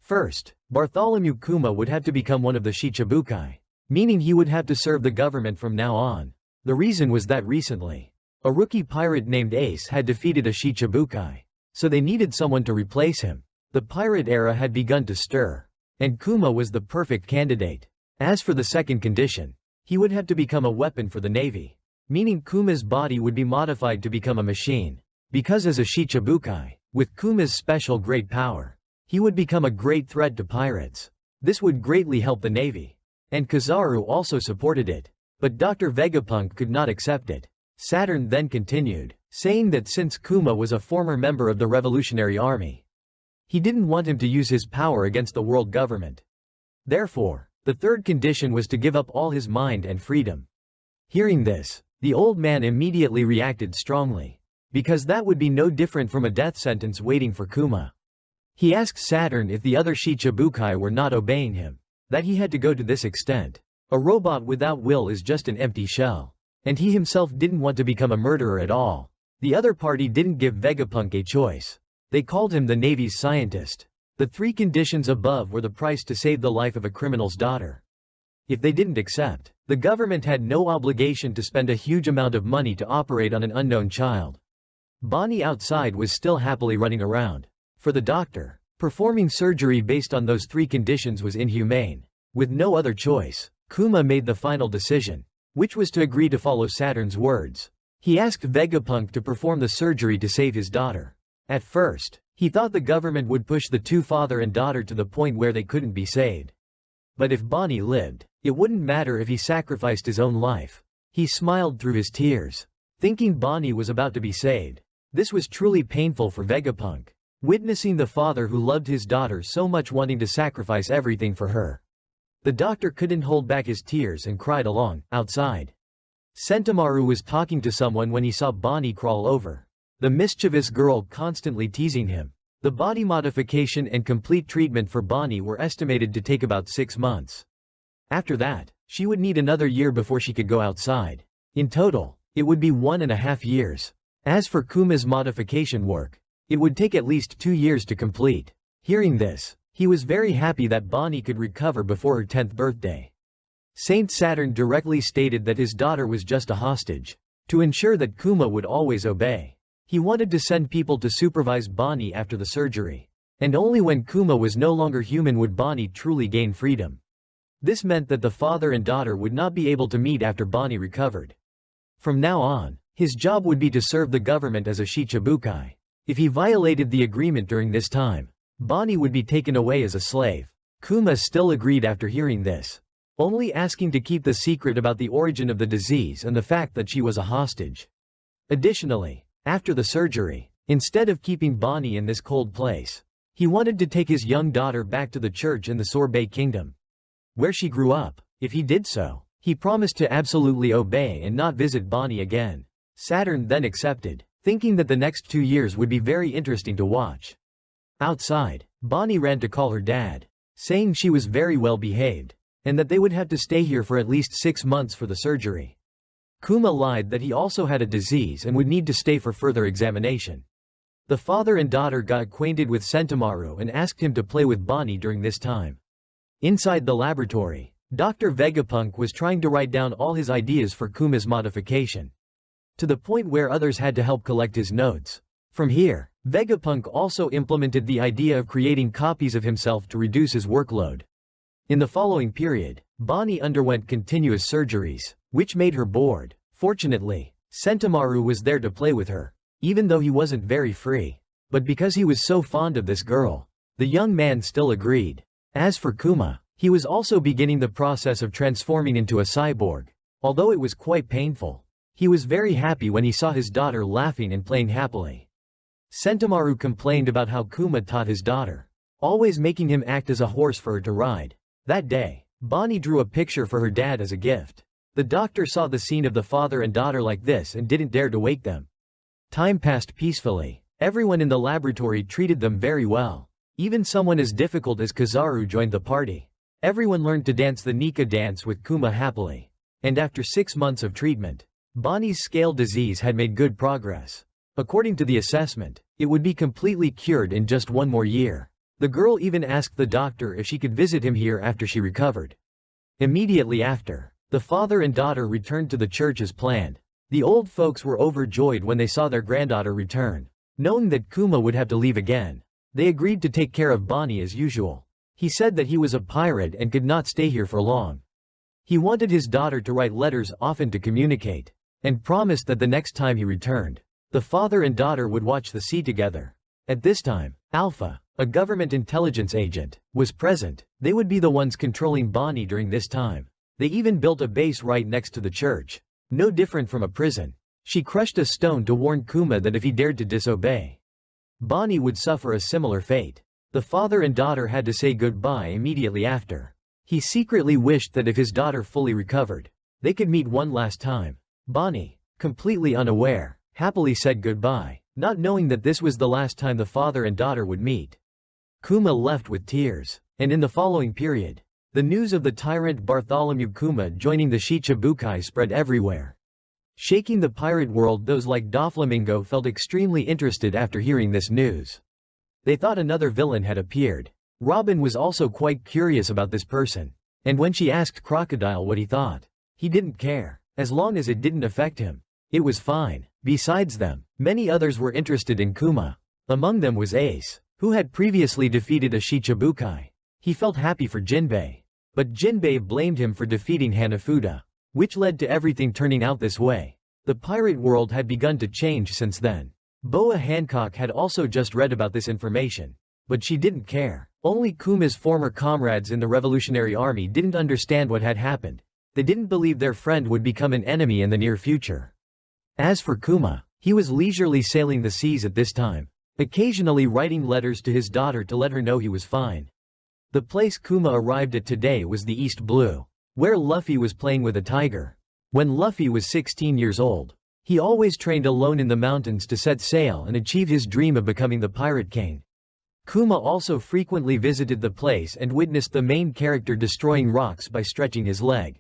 First, Bartholomew Kuma would have to become one of the Shichibukai, meaning he would have to serve the government from now on. The reason was that recently, a rookie pirate named Ace had defeated a Shichibukai, so they needed someone to replace him. The pirate era had begun to stir, and Kuma was the perfect candidate. As for the second condition, he would have to become a weapon for the Navy, meaning Kuma's body would be modified to become a machine. Because as a Shichibukai, with Kuma's special great power, he would become a great threat to pirates. This would greatly help the Navy. And Kizaru also supported it. But Dr. Vegapunk could not accept it. Saturn then continued, saying that since Kuma was a former member of the Revolutionary Army, he didn't want him to use his power against the world government. Therefore, the third condition was to give up all his mind and freedom. Hearing this, the old man immediately reacted strongly, because that would be no different from a death sentence waiting for Kuma. He asked Saturn if the other Shichibukai were not obeying him, that he had to go to this extent. A robot without will is just an empty shell. And he himself didn't want to become a murderer at all. The other party didn't give Vegapunk a choice. They called him the Navy's scientist. The 3 conditions above were the price to save the life of a criminal's daughter. If they didn't accept, the government had no obligation to spend a huge amount of money to operate on an unknown child. Bonnie outside was still happily running around. For the doctor, performing surgery based on those 3 conditions was inhumane. With no other choice, Kuma made the final decision, which was to agree to follow Saturn's words. He asked Vegapunk to perform the surgery to save his daughter. At first, he thought the government would push the 2 father and daughter to the point where they couldn't be saved. But if Bonnie lived, it wouldn't matter if he sacrificed his own life. He smiled through his tears, thinking Bonnie was about to be saved. This was truly painful for Vegapunk, witnessing the father who loved his daughter so much wanting to sacrifice everything for her. The doctor couldn't hold back his tears and cried along. Outside, Sentomaru was talking to someone when he saw Bonnie crawl over. The mischievous girl constantly teasing him. The body modification and complete treatment for Bonnie were estimated to take about 6 months. After that, she would need another year before she could go outside. In total, it would be 1.5 years. As for Kuma's modification work, it would take at least 2 years to complete. Hearing this, he was very happy that Bonnie could recover before her 10th birthday. Saint Saturn directly stated that his daughter was just a hostage, to ensure that Kuma would always obey. He wanted to send people to supervise Bonnie after the surgery. And only when Kuma was no longer human would Bonnie truly gain freedom. This meant that the father and daughter would not be able to meet after Bonnie recovered. From now on, his job would be to serve the government as a Shichibukai. If he violated the agreement during this time, Bonnie would be taken away as a slave. Kuma still agreed after hearing this, only asking to keep the secret about the origin of the disease and the fact that she was a hostage. Additionally, after the surgery, instead of keeping Bonnie in this cold place, he wanted to take his young daughter back to the church in the Sorbet Kingdom, where she grew up. If he did so, he promised to absolutely obey and not visit Bonnie again. Saturn then accepted, thinking that the next 2 years would be very interesting to watch. Outside, Bonnie ran to call her dad, saying she was very well behaved, and that they would have to stay here for at least 6 months for the surgery. Kuma lied that he also had a disease and would need to stay for further examination. The father and daughter got acquainted with Sentomaru and asked him to play with Bonnie during this time. Inside the laboratory, Dr. Vegapunk was trying to write down all his ideas for Kuma's modification, to the point where others had to help collect his notes. From here, Vegapunk also implemented the idea of creating copies of himself to reduce his workload. In the following period, Bonnie underwent continuous surgeries, which made her bored. Fortunately, Sentomaru was there to play with her. even though he wasn't very free. But because he was so fond of this girl, the young man still agreed. As for Kuma, he was also beginning the process of transforming into a cyborg. Although it was quite painful, he was very happy when he saw his daughter laughing and playing happily. Sentomaru complained about how Kuma taught his daughter, always making him act as a horse for her to ride. That day, Bonnie drew a picture for her dad as a gift. The doctor saw the scene of the father and daughter like this and didn't dare to wake them. Time passed peacefully. Everyone in the laboratory treated them very well. Even someone as difficult as Kizaru joined the party. Everyone learned to dance the Nika dance with Kuma happily. And after 6 months of treatment, Bonnie's scale disease had made good progress. According to the assessment, it would be completely cured in just 1 more year. The girl even asked the doctor if she could visit him here after she recovered. Immediately after, the father and daughter returned to the church as planned. The old folks were overjoyed when they saw their granddaughter return. Knowing that Kuma would have to leave again, they agreed to take care of Bonnie as usual. He said that he was a pirate and could not stay here for long. He wanted his daughter to write letters often to communicate, and promised that the next time he returned, the father and daughter would watch the sea together. At this time, Alpha, a government intelligence agent, was present. They would be the ones controlling Bonnie during this time. They even built a base right next to the church. No different from a prison. She crushed a stone to warn Kuma that if he dared to disobey, Bonnie would suffer a similar fate. The father and daughter had to say goodbye immediately after. He secretly wished that if his daughter fully recovered, they could meet one last time. Bonnie, completely unaware, happily said goodbye, not knowing that this was the last time the father and daughter would meet. Kuma left with tears, and in the following period, the news of the tyrant Bartholomew Kuma joining the Shichibukai spread everywhere. Shaking the pirate world, those like Doflamingo felt extremely interested after hearing this news. They thought another villain had appeared. Robin was also quite curious about this person, and when she asked Crocodile what he thought, he didn't care, as long as it didn't affect him. It was fine. Besides them, many others were interested in Kuma. Among them was Ace, who had previously defeated a Shichibukai. He felt happy for Jinbei, but Jinbei blamed him for defeating Hanafuda, which led to everything turning out this way. The pirate world had begun to change since then. Boa Hancock had also just read about this information, but she didn't care. Only Kuma's former comrades in the Revolutionary Army didn't understand what had happened. They didn't believe their friend would become an enemy in the near future. As for Kuma, he was leisurely sailing the seas at this time, occasionally writing letters to his daughter to let her know he was fine. The place Kuma arrived at today was the East Blue, where Luffy was playing with a tiger. When Luffy was 16 years old, he always trained alone in the mountains to set sail and achieve his dream of becoming the Pirate King. Kuma also frequently visited the place and witnessed the main character destroying rocks by stretching his leg.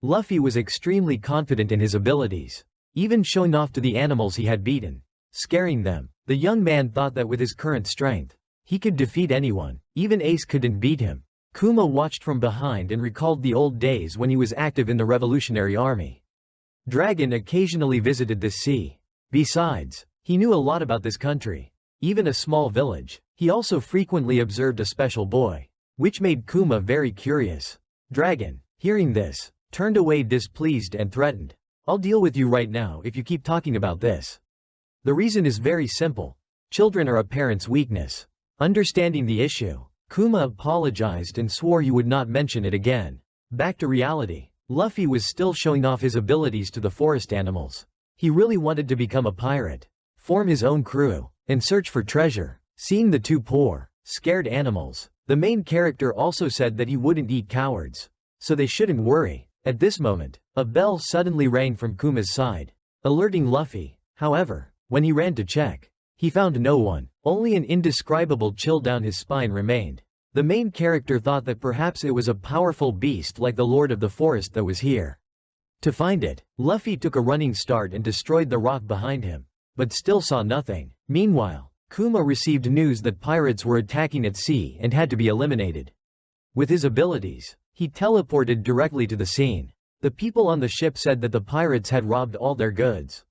Luffy was extremely confident in his abilities, even showing off to the animals he had beaten, scaring them. The young man thought that with his current strength, he could defeat anyone, even Ace couldn't beat him. Kuma watched from behind and recalled the old days when he was active in the Revolutionary Army. Dragon occasionally visited this sea. Besides, he knew a lot about this country, even a small village. He also frequently observed a special boy, which made Kuma very curious. Dragon, hearing this, turned away displeased and threatened. "I'll deal with you right now if you keep talking about this." The reason is very simple. Children are a parent's weakness. Understanding the issue, Kuma apologized and swore he would not mention it again. Back to reality. Luffy was still showing off his abilities to the forest animals. He really wanted to become a pirate, form his own crew, and search for treasure. Seeing the two poor, scared animals, the main character also said that he wouldn't eat cowards, so they shouldn't worry. At this moment, a bell suddenly rang from Kuma's side, alerting Luffy. However, when he ran to check, he found no one. Only an indescribable chill down his spine remained. The main character thought that perhaps it was a powerful beast like the Lord of the Forest that was here. To find it, Luffy took a running start and destroyed the rock behind him, but still saw nothing. Meanwhile, Kuma received news that pirates were attacking at sea and had to be eliminated. With his abilities, he teleported directly to the scene. The people on the ship said that the pirates had robbed all their goods.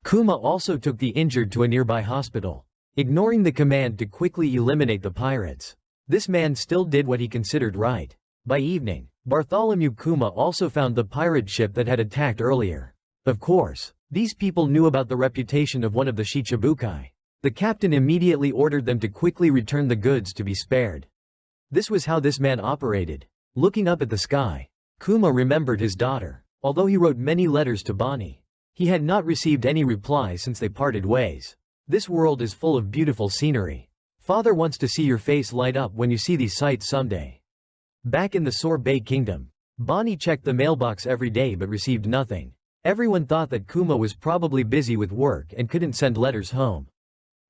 Kuma also took the injured to a nearby hospital, ignoring the command to quickly eliminate the pirates. This man still did what he considered right. By evening, Bartholomew Kuma also found the pirate ship that had attacked earlier. Of course, these people knew about the reputation of one of the Shichibukai. The captain immediately ordered them to quickly return the goods to be spared. This was how this man operated. Looking up at the sky, Kuma remembered his daughter. Although he wrote many letters to Bonnie, he had not received any reply since they parted ways. This world is full of beautiful scenery. Father wants to see your face light up when you see these sights someday. Back in the Sorbet Kingdom, Bonnie checked the mailbox every day but received nothing. Everyone thought that Kuma was probably busy with work and couldn't send letters home.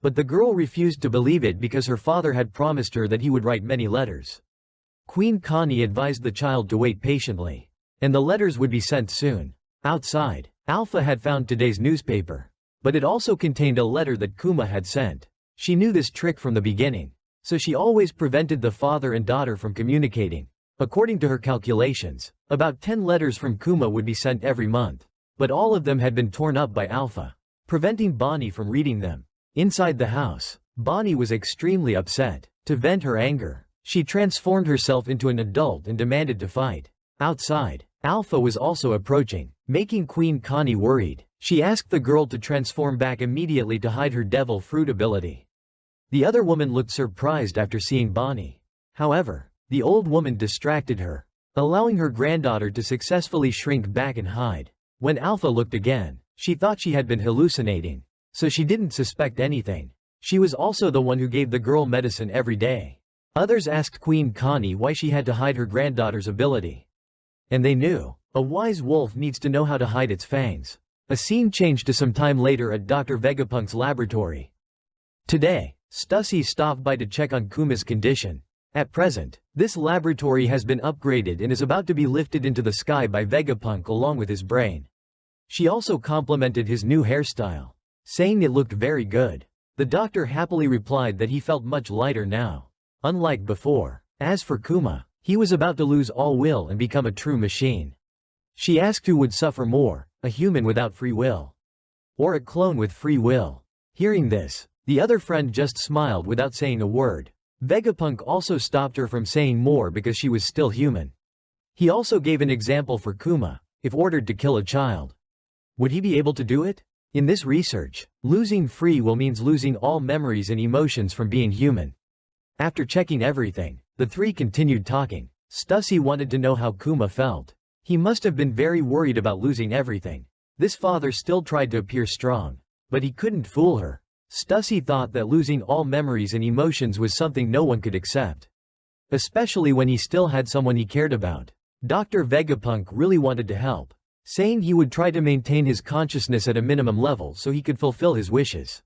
But the girl refused to believe it because her father had promised her that he would write many letters. Queen Connie advised the child to wait patiently, and the letters would be sent soon. Outside, Alpha had found today's newspaper, but it also contained a letter that Kuma had sent. She knew this trick from the beginning, so she always prevented the father and daughter from communicating. According to her calculations, about 10 letters from Kuma would be sent every month, but all of them had been torn up by Alpha, preventing Bonnie from reading them. Inside the house, Bonnie was extremely upset. To vent her anger, she transformed herself into an adult and demanded to fight. Outside, Alpha was also approaching, making Queen Connie worried. She asked the girl to transform back immediately to hide her devil fruit ability. The other woman looked surprised after seeing Bonnie. However, the old woman distracted her, allowing her granddaughter to successfully shrink back and hide. When Alpha looked again, she thought she had been hallucinating, so she didn't suspect anything. She was also the one who gave the girl medicine every day. Others asked Queen Connie why she had to hide her granddaughter's ability. And they knew. A wise wolf needs to know how to hide its fangs. A scene changed to some time later at Dr. Vegapunk's laboratory. Today, Stussy stopped by to check on Kuma's condition. At present, this laboratory has been upgraded and is about to be lifted into the sky by Vegapunk along with his brain. She also complimented his new hairstyle, saying it looked very good. The doctor happily replied that he felt much lighter now, unlike before. As for Kuma, he was about to lose all will and become a true machine. She asked who would suffer more, a human without free will, or a clone with free will. Hearing this, the other friend just smiled without saying a word. Vegapunk also stopped her from saying more because she was still human. He also gave an example for Kuma. If ordered to kill a child, would he be able to do it? In this research, losing free will means losing all memories and emotions from being human. After checking everything, the three continued talking. Stussy wanted to know how Kuma felt. He must have been very worried about losing everything. This father still tried to appear strong, but he couldn't fool her. Stussy thought that losing all memories and emotions was something no one could accept, especially when he still had someone he cared about. Dr. Vegapunk really wanted to help, saying he would try to maintain his consciousness at a minimum level so he could fulfill his wishes.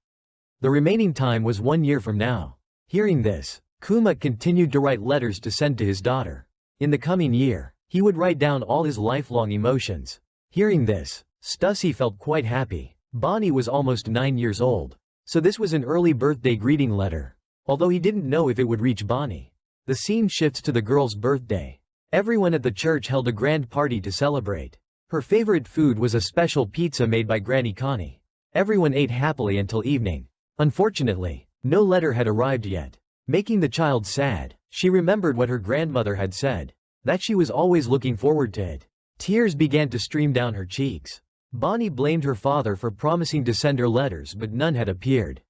The remaining time was 1 year from now. Hearing this, Kuma continued to write letters to send to his daughter. In the coming year, he would write down all his lifelong emotions. Hearing this, Stussy felt quite happy. Bonnie was almost 9 years old, so this was an early birthday greeting letter, although he didn't know if it would reach Bonnie. The scene shifts to the girl's birthday. Everyone at the church held a grand party to celebrate. Her favorite food was a special pizza made by Granny Connie. Everyone ate happily until evening. Unfortunately, no letter had arrived yet, making the child sad. She remembered what her grandmother had said, that she was always looking forward to it. Tears began to stream down her cheeks. Bonnie blamed her father for promising to send her letters, but none had appeared.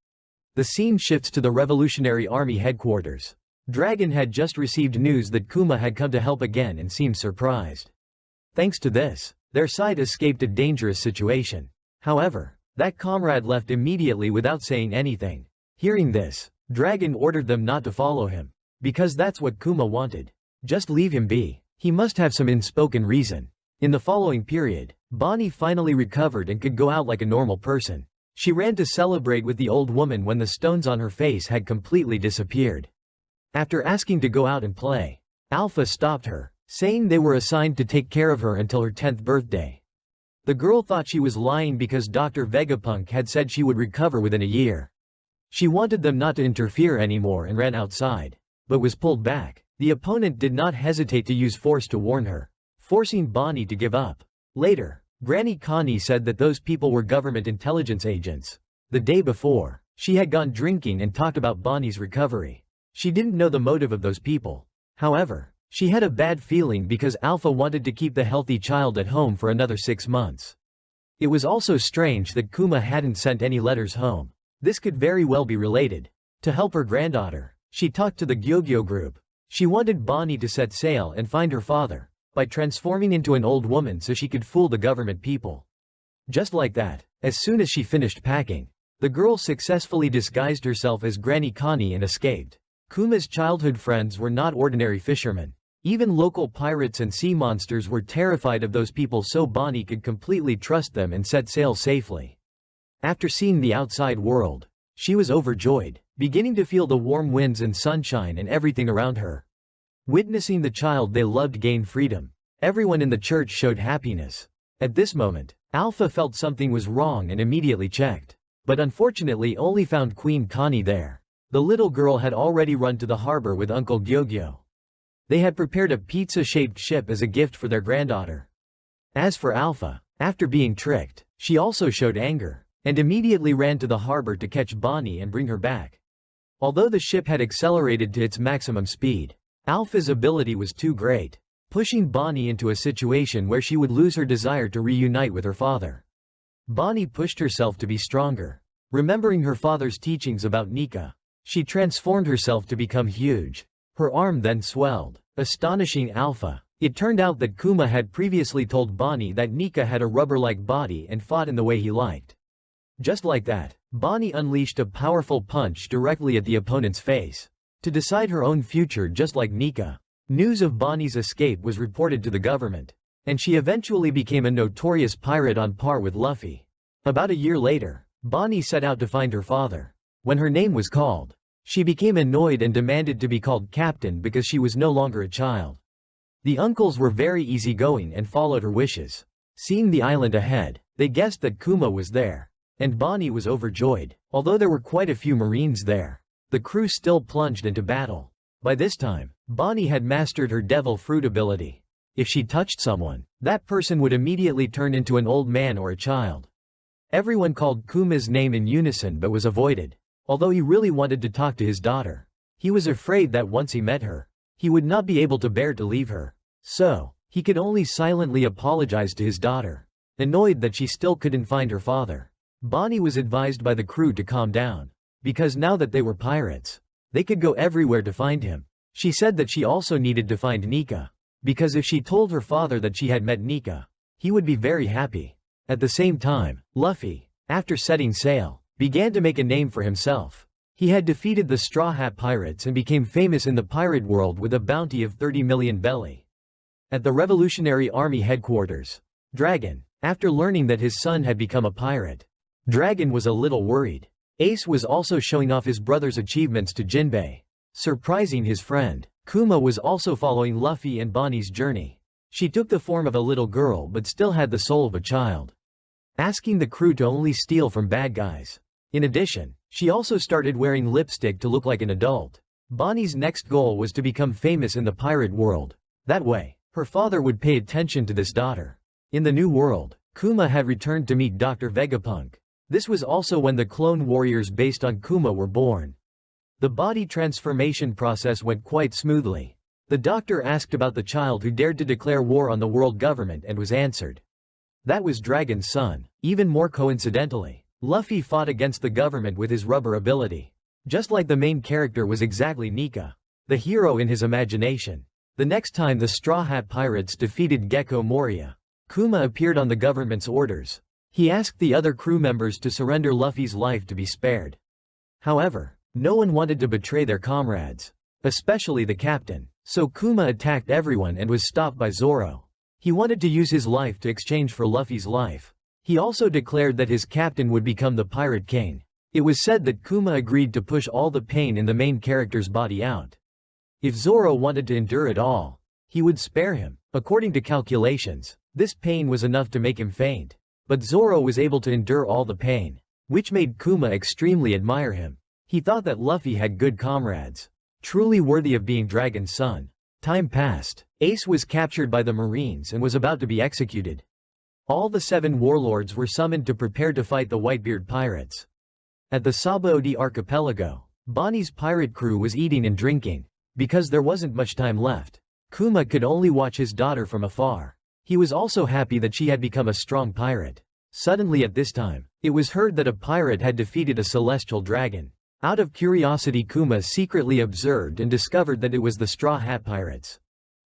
The scene shifts to the Revolutionary Army headquarters. Dragon had just received news that Kuma had come to help again and seemed surprised. Thanks to this, their side escaped a dangerous situation. However, that comrade left immediately without saying anything. Hearing this, Dragon ordered them not to follow him, because that's what Kuma wanted. Just leave him be. He must have some unspoken reason. In the following period, Bonnie finally recovered and could go out like a normal person. She ran to celebrate with the old woman when the stones on her face had completely disappeared. After asking to go out and play, Alpha stopped her, saying they were assigned to take care of her until her 10th birthday. The girl thought she was lying because Dr. Vegapunk had said she would recover within a year. She wanted them not to interfere anymore and ran outside, but was pulled back. The opponent did not hesitate to use force to warn her, forcing Bonnie to give up. Later, Granny Connie said that those people were government intelligence agents. The day before, she had gone drinking and talked about Bonnie's recovery. She didn't know the motive of those people. However, she had a bad feeling because Alpha wanted to keep the healthy child at home for another 6 months. It was also strange that Kuma hadn't sent any letters home. This could very well be related. To help her granddaughter, she talked to the Gyogyo group. She wanted Bonnie to set sail and find her father, by transforming into an old woman so she could fool the government people. Just like that, as soon as she finished packing, the girl successfully disguised herself as Granny Connie and escaped. Kuma's childhood friends were not ordinary fishermen. Even local pirates and sea monsters were terrified of those people, so Bonnie could completely trust them and set sail safely. After seeing the outside world, she was overjoyed, beginning to feel the warm winds and sunshine and everything around her. Witnessing the child they loved gain freedom, everyone in the church showed happiness. At this moment, Alpha felt something was wrong and immediately checked, but unfortunately only found Queen Connie there. The little girl had already run to the harbor with Uncle Gyogyo. They had prepared a pizza-shaped ship as a gift for their granddaughter. As for Alpha, after being tricked, she also showed anger, and immediately ran to the harbor to catch Bonnie and bring her back. Although the ship had accelerated to its maximum speed, Alpha's ability was too great, pushing Bonnie into a situation where she would lose her desire to reunite with her father. Bonnie pushed herself to be stronger. Remembering her father's teachings about Nika, she transformed herself to become huge. Her arm then swelled, astonishing Alpha. It turned out that Kuma had previously told Bonnie that Nika had a rubber-like body and fought in the way he liked. Just like that, Bonnie unleashed a powerful punch directly at the opponent's face, to decide her own future just like Nika. News of Bonnie's escape was reported to the government, and she eventually became a notorious pirate on par with Luffy. About a year later, Bonnie set out to find her father. When her name was called, she became annoyed and demanded to be called captain because she was no longer a child. The uncles were very easygoing and followed her wishes. Seeing the island ahead, they guessed that Kuma was there, and Bonnie was overjoyed. Although there were quite a few marines there, the crew still plunged into battle. By this time, Bonnie had mastered her devil fruit ability. If she touched someone, that person would immediately turn into an old man or a child. Everyone called Kuma's name in unison but was avoided. Although he really wanted to talk to his daughter, he was afraid that once he met her, he would not be able to bear to leave her. So, he could only silently apologize to his daughter, annoyed that she still couldn't find her father. Bonnie was advised by the crew to calm down, because now that they were pirates, they could go everywhere to find him. She said that she also needed to find Nika, because if she told her father that she had met Nika, he would be very happy. At the same time, Luffy, after setting sail, began to make a name for himself. He had defeated the Straw Hat Pirates and became famous in the pirate world with a bounty of 30 million belly. At the Revolutionary Army headquarters, Dragon, after learning that his son had become a pirate, Dragon was a little worried. Ace was also showing off his brother's achievements to Jinbei, surprising his friend. Kuma was also following Luffy and Bonnie's journey. She took the form of a little girl but still had the soul of a child, asking the crew to only steal from bad guys. In addition, she also started wearing lipstick to look like an adult. Bonnie's next goal was to become famous in the pirate world. That way, her father would pay attention to this daughter. In the new world, Kuma had returned to meet Dr. Vegapunk. This was also when the clone warriors based on Kuma were born. The body transformation process went quite smoothly. The doctor asked about the child who dared to declare war on the world government and was answered. That was Dragon's son. Even more coincidentally, Luffy fought against the government with his rubber ability. Just like the main character was exactly Nika, the hero in his imagination. The next time the Straw Hat Pirates defeated Gecko Moria, Kuma appeared on the government's orders. He asked the other crew members to surrender Luffy's life to be spared. However, no one wanted to betray their comrades, especially the captain. So Kuma attacked everyone and was stopped by Zoro. He wanted to use his life to exchange for Luffy's life. He also declared that his captain would become the Pirate King. It was said that Kuma agreed to push all the pain in the main character's body out. If Zoro wanted to endure it all, he would spare him. According to calculations, this pain was enough to make him faint. But Zoro was able to endure all the pain, which made Kuma extremely admire him. He thought that Luffy had good comrades, truly worthy of being Dragon's son. Time passed. Ace was captured by the Marines and was about to be executed. All the 7 warlords were summoned to prepare to fight the Whitebeard pirates. At the Sabaody archipelago, Bonnie's pirate crew was eating and drinking. Because there wasn't much time left, Kuma could only watch his daughter from afar. He was also happy that she had become a strong pirate. Suddenly at this time, it was heard that a pirate had defeated a celestial dragon. Out of curiosity, Kuma secretly observed and discovered that it was the Straw Hat Pirates.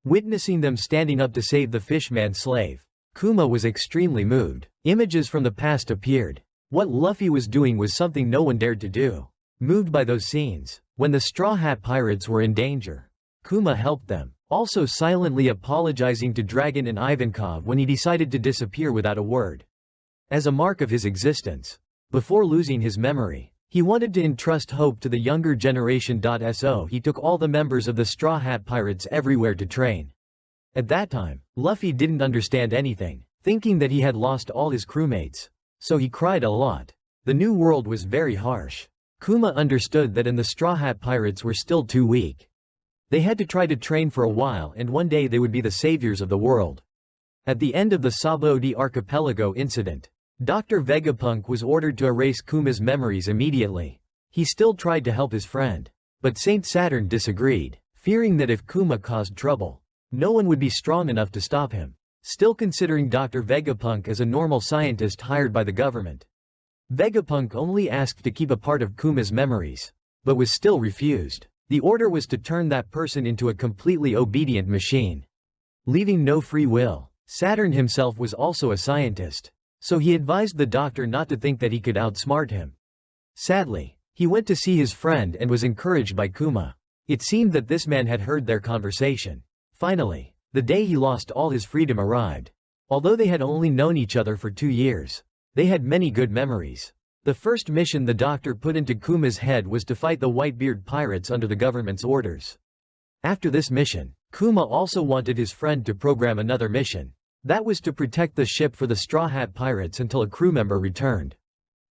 Witnessing them standing up to save the fishman's slave, Kuma was extremely moved. Images from the past appeared. What Luffy was doing was something no one dared to do. Moved by those scenes, when the Straw Hat Pirates were in danger, Kuma helped them, also silently apologizing to Dragon and Ivankov when he decided to disappear without a word. As a mark of his existence, before losing his memory, he wanted to entrust hope to the younger generation. So he took all the members of the Straw Hat Pirates everywhere to train. At that time, Luffy didn't understand anything, thinking that he had lost all his crewmates. So he cried a lot. The new world was very harsh. Kuma understood that the Straw Hat Pirates were still too weak. They had to try to train for a while, and one day they would be the saviors of the world. At the end of the Sabo de Archipelago incident, Dr. Vegapunk was ordered to erase Kuma's memories immediately. He still tried to help his friend, but Saint Saturn disagreed, fearing that if Kuma caused trouble, no one would be strong enough to stop him, still considering Dr. Vegapunk as a normal scientist hired by the government. Vegapunk only asked to keep a part of Kuma's memories, but was still refused. The order was to turn that person into a completely obedient machine, leaving no free will. Saturn himself was also a scientist, so he advised the doctor not to think that he could outsmart him. Sadly, he went to see his friend and was encouraged by Kuma. It seemed that this man had heard their conversation. Finally, the day he lost all his freedom arrived. Although they had only known each other for 2 years, they had many good memories. The first mission the doctor put into Kuma's head was to fight the Whitebeard pirates under the government's orders. After this mission, Kuma also wanted his friend to program another mission. That was to protect the ship for the Straw Hat Pirates until a crew member returned.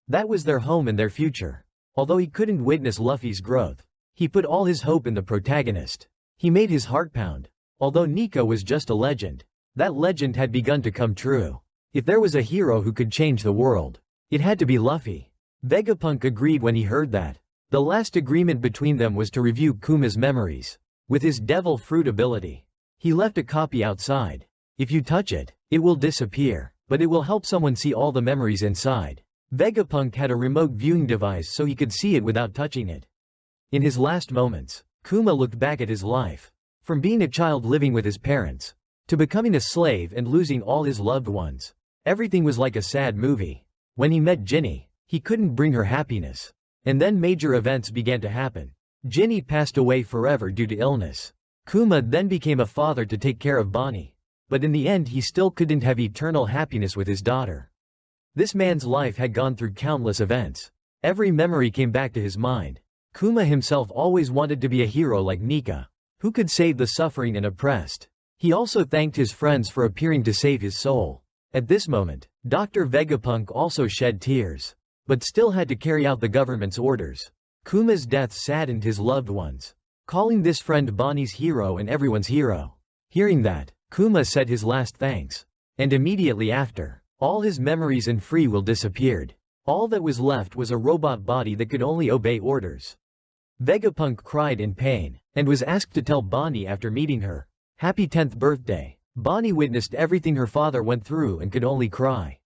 That was their home and their future. Although he couldn't witness Luffy's growth, he put all his hope in the protagonist. He made his heart pound. Although Nico was just a legend, that legend had begun to come true. If there was a hero who could change the world, it had to be Luffy. Vegapunk agreed when he heard that. The last agreement between them was to review Kuma's memories. With his devil fruit ability, he left a copy outside. If you touch it, it will disappear, but it will help someone see all the memories inside. Vegapunk had a remote viewing device so he could see it without touching it. In his last moments, Kuma looked back at his life. From being a child living with his parents, to becoming a slave and losing all his loved ones. Everything was like a sad movie. When he met Ginny, he couldn't bring her happiness. And then major events began to happen. Ginny passed away forever due to illness. Kuma then became a father to take care of Bonnie. But in the end he still couldn't have eternal happiness with his daughter. This man's life had gone through countless events. Every memory came back to his mind. Kuma himself always wanted to be a hero like Nika, who could save the suffering and oppressed. He also thanked his friends for appearing to save his soul. At this moment, Dr. Vegapunk also shed tears, but still had to carry out the government's orders. Kuma's death saddened his loved ones, calling this friend Bonnie's hero and everyone's hero. Hearing that, Kuma said his last thanks. And immediately after, all his memories and free will disappeared. All that was left was a robot body that could only obey orders. Vegapunk cried in pain, and was asked to tell Bonnie after meeting her, "Happy 10th birthday." Bonnie witnessed everything her father went through and could only cry.